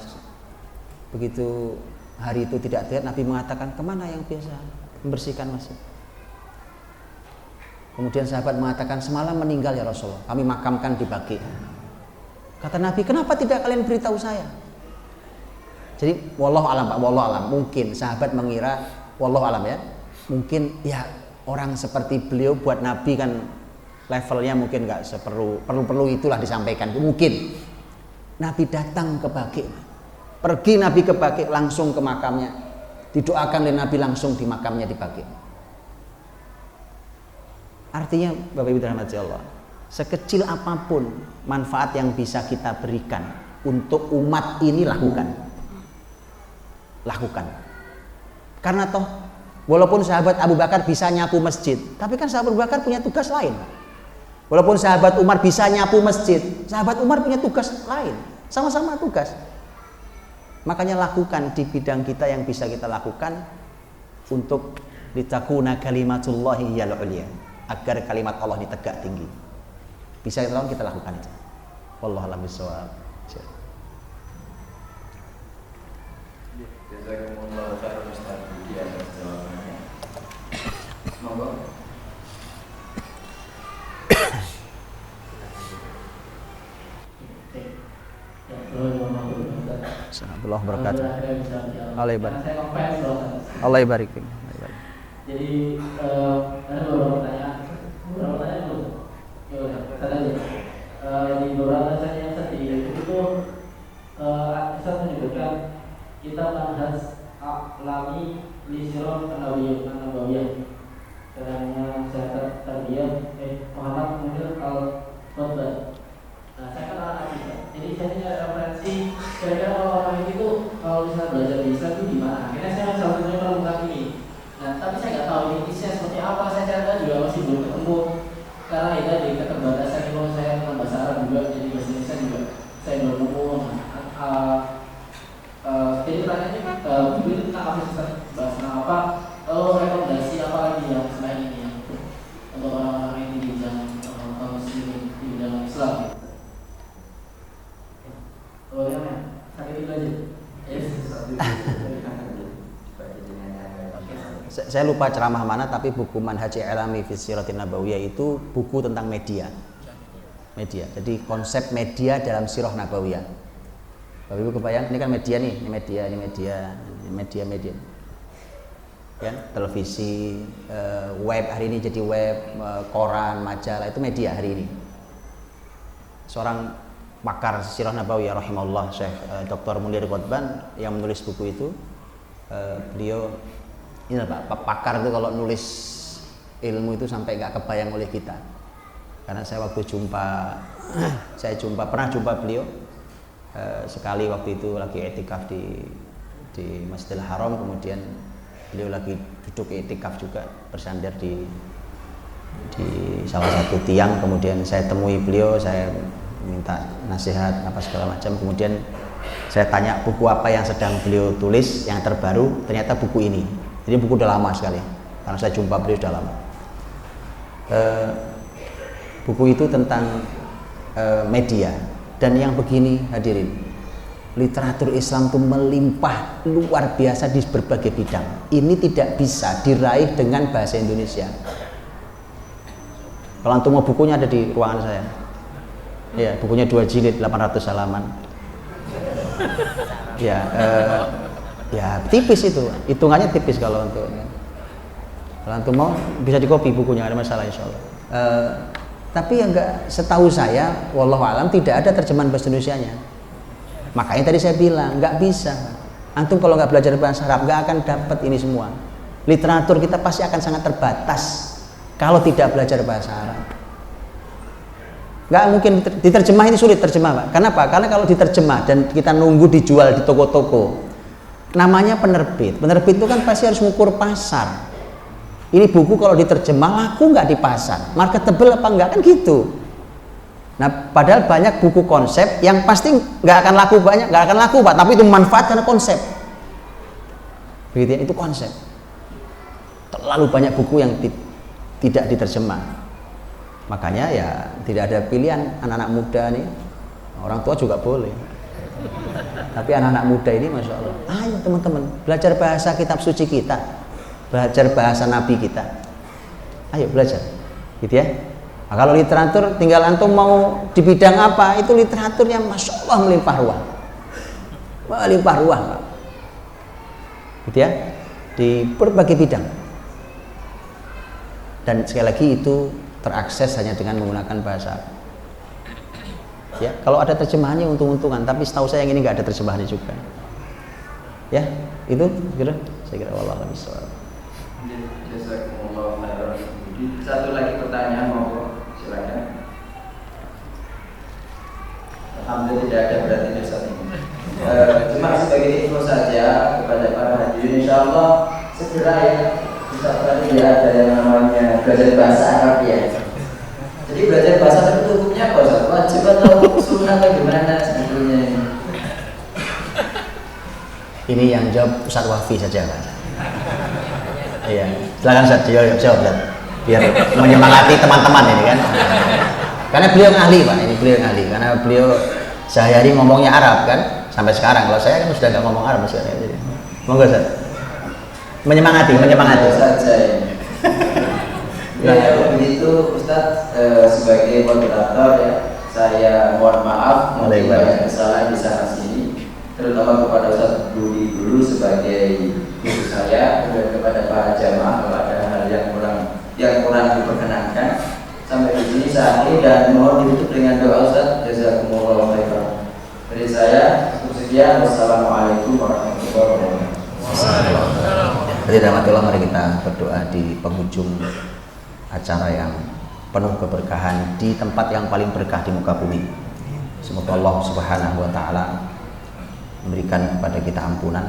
Begitu hari itu tidak terlihat, Nabi mengatakan, kemana yang biasa membersihkan masjid? Kemudian sahabat mengatakan, semalam meninggal ya Rasulullah, kami makamkan di Baqi. Kata Nabi, kenapa tidak kalian beritahu saya? Jadi wallahu alam, Pak, wallahu alam. Mungkin sahabat mengira wallahu alam ya. Mungkin ya orang seperti beliau buat Nabi kan levelnya mungkin nggak perlu itulah disampaikan. Mungkin Nabi datang ke Baqi. Pergi Nabi ke Baqi, langsung ke makamnya. Didoakan oleh Nabi langsung di makamnya di Baqi. Artinya Bapak Ibu dirahmati Allah, sekecil apapun manfaat yang bisa kita berikan untuk umat ini lakukan. Karena toh walaupun sahabat Abu Bakar bisa nyapu masjid, tapi kan sahabat Abu Bakar punya tugas lain. Walaupun sahabat Umar bisa nyapu masjid, sahabat Umar punya tugas lain. Sama-sama tugas. Makanya lakukan di bidang kita yang bisa kita lakukan untuk litakuna kalimatullahi hiyal ulya, agar kalimat Allah ini tegak tinggi. Bisa kita lakukan itu. Wallahu a'lam bishawab. Jazakumullah khairan Ustaz Budi atas jawabannya. Monggo. Assalamualaikum warahmatullahi wabarakatuh. Allah barik. Jadi ada beberapa pertanyaan dulu. Di beberapa pertanyaan yang tadi itu Ustaz menyebutkan kita bahas alami lisirah an-nabawiyah caranya syahadat tarbiyah Muhammad Munir al-Khutbah. Nah, saya kan anak Islam, jadi saya punya referensi kira-kira orang itu kalau misalnya belajar di Islam itu gimana. Akhirnya saya salah satunya menemukan ini. Nah, tapi saya nggak tahu intinya seperti apa. Saya cari juga masih belum ketemu karena itu di keterbatasan kalau saya tentang bahasa Arab juga, jadi bahasa Indonesia juga saya belum nemu. Jadi pertanyaannya itu tentang apa sih, bahas tentang apa? Rekomendasi apa lagi yang selain ini yang untuk orang-orang yang di bidang muslim di bidang Islam? Oh yang sakit itu aja. Saya lupa ceramah mana, tapi buku Manhaj I'lami fi Siratin Nabawiyah itu buku tentang media. Jadi konsep media dalam Sirah Nabawiyah. Bapak Ibu kebayang, ini kan media nih, ini media. Kan televisi, web hari ini jadi web, koran, majalah itu media hari ini. Seorang pakar Sirah Nabawiyah rahimahullah Syekh Dr. Munir Qutban yang menulis buku itu, beliau ini Pak, pakar itu kalau nulis ilmu itu sampai nggak kebayang oleh kita. Karena saya waktu pernah jumpa beliau sekali waktu itu lagi i'tikaf di Masjidil Haram, kemudian beliau lagi duduk i'tikaf juga bersandar di salah satu tiang, kemudian saya temui beliau, saya minta nasihat apa segala macam, kemudian saya tanya buku apa yang sedang beliau tulis yang terbaru, ternyata buku ini. Jadi buku udah lama sekali, karena saya jumpa beliau udah lama. Buku itu tentang media, dan yang begini hadirin, literatur Islam itu melimpah luar biasa di berbagai bidang. Ini tidak bisa diraih dengan bahasa Indonesia. Kalau antum mau bukunya ada di ruangan saya. Ya, bukunya 2 jilid 800 halaman. Ya tipis itu, hitungannya tipis kalau untuk. Kalau antum mau bisa dikopi bukunya, ada masalah insyaallah. Tapi yang enggak, setahu saya wallahu alam tidak ada terjemahan bahasa Indonesianya. Makanya tadi saya bilang nggak bisa. Antum kalau nggak belajar bahasa Arab nggak akan dapat ini semua. Literatur kita pasti akan sangat terbatas kalau tidak belajar bahasa Arab. Nggak mungkin diterjemah, ini sulit terjemah Pak. Kenapa? Karena kalau diterjemah dan kita nunggu dijual di toko-toko, namanya penerbit. Penerbit itu kan pasti harus mengukur pasar. Ini buku kalau diterjemah laku nggak di pasar, marketable apa enggak, kan gitu. Nah, padahal banyak buku konsep yang pasti nggak akan laku banyak, nggak akan laku Pak, tapi itu manfaat karena konsep. Begitu ya, itu konsep. Terlalu banyak buku yang tidak diterjemah. Makanya ya tidak ada pilihan anak-anak muda nih. Orang tua juga boleh. Tapi anak-anak muda ini Masya Allah, ayo teman-teman belajar bahasa kitab suci kita, belajar bahasa Nabi kita. Ayo belajar, gitu ya. Nah, kalau literatur tinggal antum mau di bidang apa, itu literaturnya Masya Allah melimpah ruah. Melimpah ruah Pak. Gitu ya, di berbagai bidang. Dan sekali lagi itu terakses hanya dengan menggunakan bahasa. Ya, kalau ada terjemahannya untung-untungan, tapi setahu saya yang ini nggak ada terjemahannya juga. Ya, itu saya kira wallahu a'lam bishawab. Satu lagi pertanyaan, monggo silakan. Alhamdulillah tidak ada berarti dosa ini. Cuma sebagai info saja kepada para hadirin, insyaallah segera ya bisa berarti ya ada yang namanya belajar bahasa Arab ya. Jadi belajar bahasa Arab itu hukumnya apa? Ustaz? Wajib atau sunnah atau gimana sebetulnya ini? Ini yang jawab Ustaz Wafi saja Pak. Iya, silakan Ustaz jawab. Biar menyemangati teman-teman ini kan. Karena beliau ahli Pak, ini beliau ahli karena beliau sehari-hari ngomongnya Arab kan sampai sekarang. Kalau saya kan sudah nggak ngomong Arab sekarang. Jadi monggo Ustaz. Menyemangati saja ini. Ya, kalau begitu Ustaz sebagai moderator ya, saya mohon maaf mungkin banyak kesalahan di sana sini, terutama kepada Ustaz Budi dulu sebagai guru saya dan kepada para jamaah kalau ada hal yang kurang diperkenankan sampai di sini saat ini, dan mohon ditutup dengan doa Ustaz. Jazakumullah khairan. Dari saya sekian, wassalamualaikum warahmatullahi wabarakatuh. Alhamdulillah, mari kita berdoa di penghujung acara yang penuh keberkahan di tempat yang paling berkah di muka bumi. Semoga Allah Subhanahu wa taala memberikan kepada kita ampunan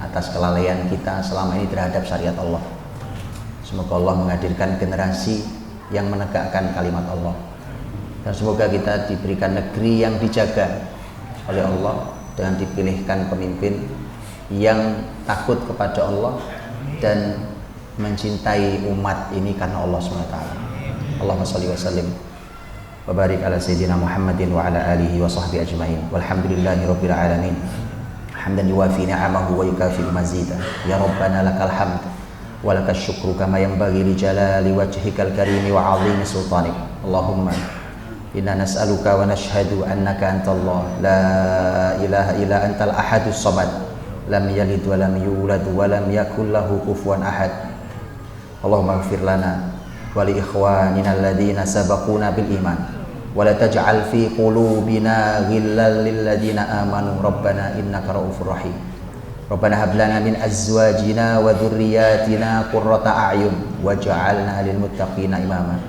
atas kelalaian kita selama ini terhadap syariat Allah. Semoga Allah menghadirkan generasi yang menegakkan kalimat Allah. Dan semoga kita diberikan negeri yang dijaga oleh Allah dengan dipilihkan pemimpin yang takut kepada Allah dan mencintai umat ini karena Allah SWT. Allahumma shalli wa sallim wa barik ala sayyidina Muhammadin wa ala alihi wa sahbihi ajma'in. Walhamdulillahi rabbil alamin. Hamdan yuwafi ni'amahu wa yukafi mazidah. Ya Rabbana lakal hamd wa lakal syukru kama yanbaghi li jalali wajhikal karimi wa 'azimi sultanik. Allahumma inna nas'aluka wa nashhadu annaka antallah la ilaha illa antal ahadus samad lam yalid wa lam yulad wa lam yakul lahu kufuwan ahad. Allahumma ighfir lana wa li ikhwanina alladhina sabaquna bil iman wa la taj'al fi qulubina ghillan lil ladzina amanu rabbana innaka ra'ufur rahim. Rabbana hab lana min azwajina wa dhurriyyatina qurrata a'yun waj'alna lil muttaqina imama.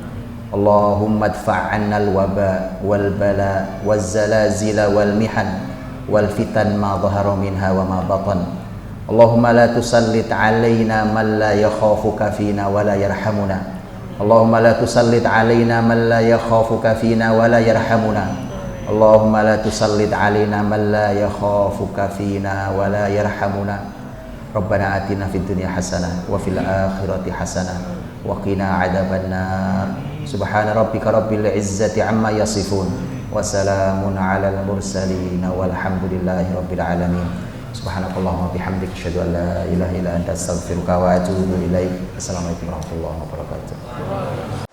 Allahumma adfa' 'anna al waba wal bala waz zalazil wal mihan wal fitan ma dhahara minha wa ma batan. Allahumma la tusallit alaina man la yakhafuka fina wa la yarhamuna. Allahumma la tusallit alaina man la yakhafuka fina wa la yarhamuna. Allahumma la tusallit alaina man la yakhafuka fina wa la yarhamuna. Rabbana atina fid dunya hasanah wa fil akhirati hasanah wa qina adzabannar. Subhana rabbika rabbil izzati amma yasifun wa salamun alal mursalin walhamdulillahi rabbil alamin. Subhanakallahumma bihamdika asyhadu an la ilaha illa anta astaghfiruka wa atubu ilaik. Assalamualaikum warahmatullahi wabarakatuh.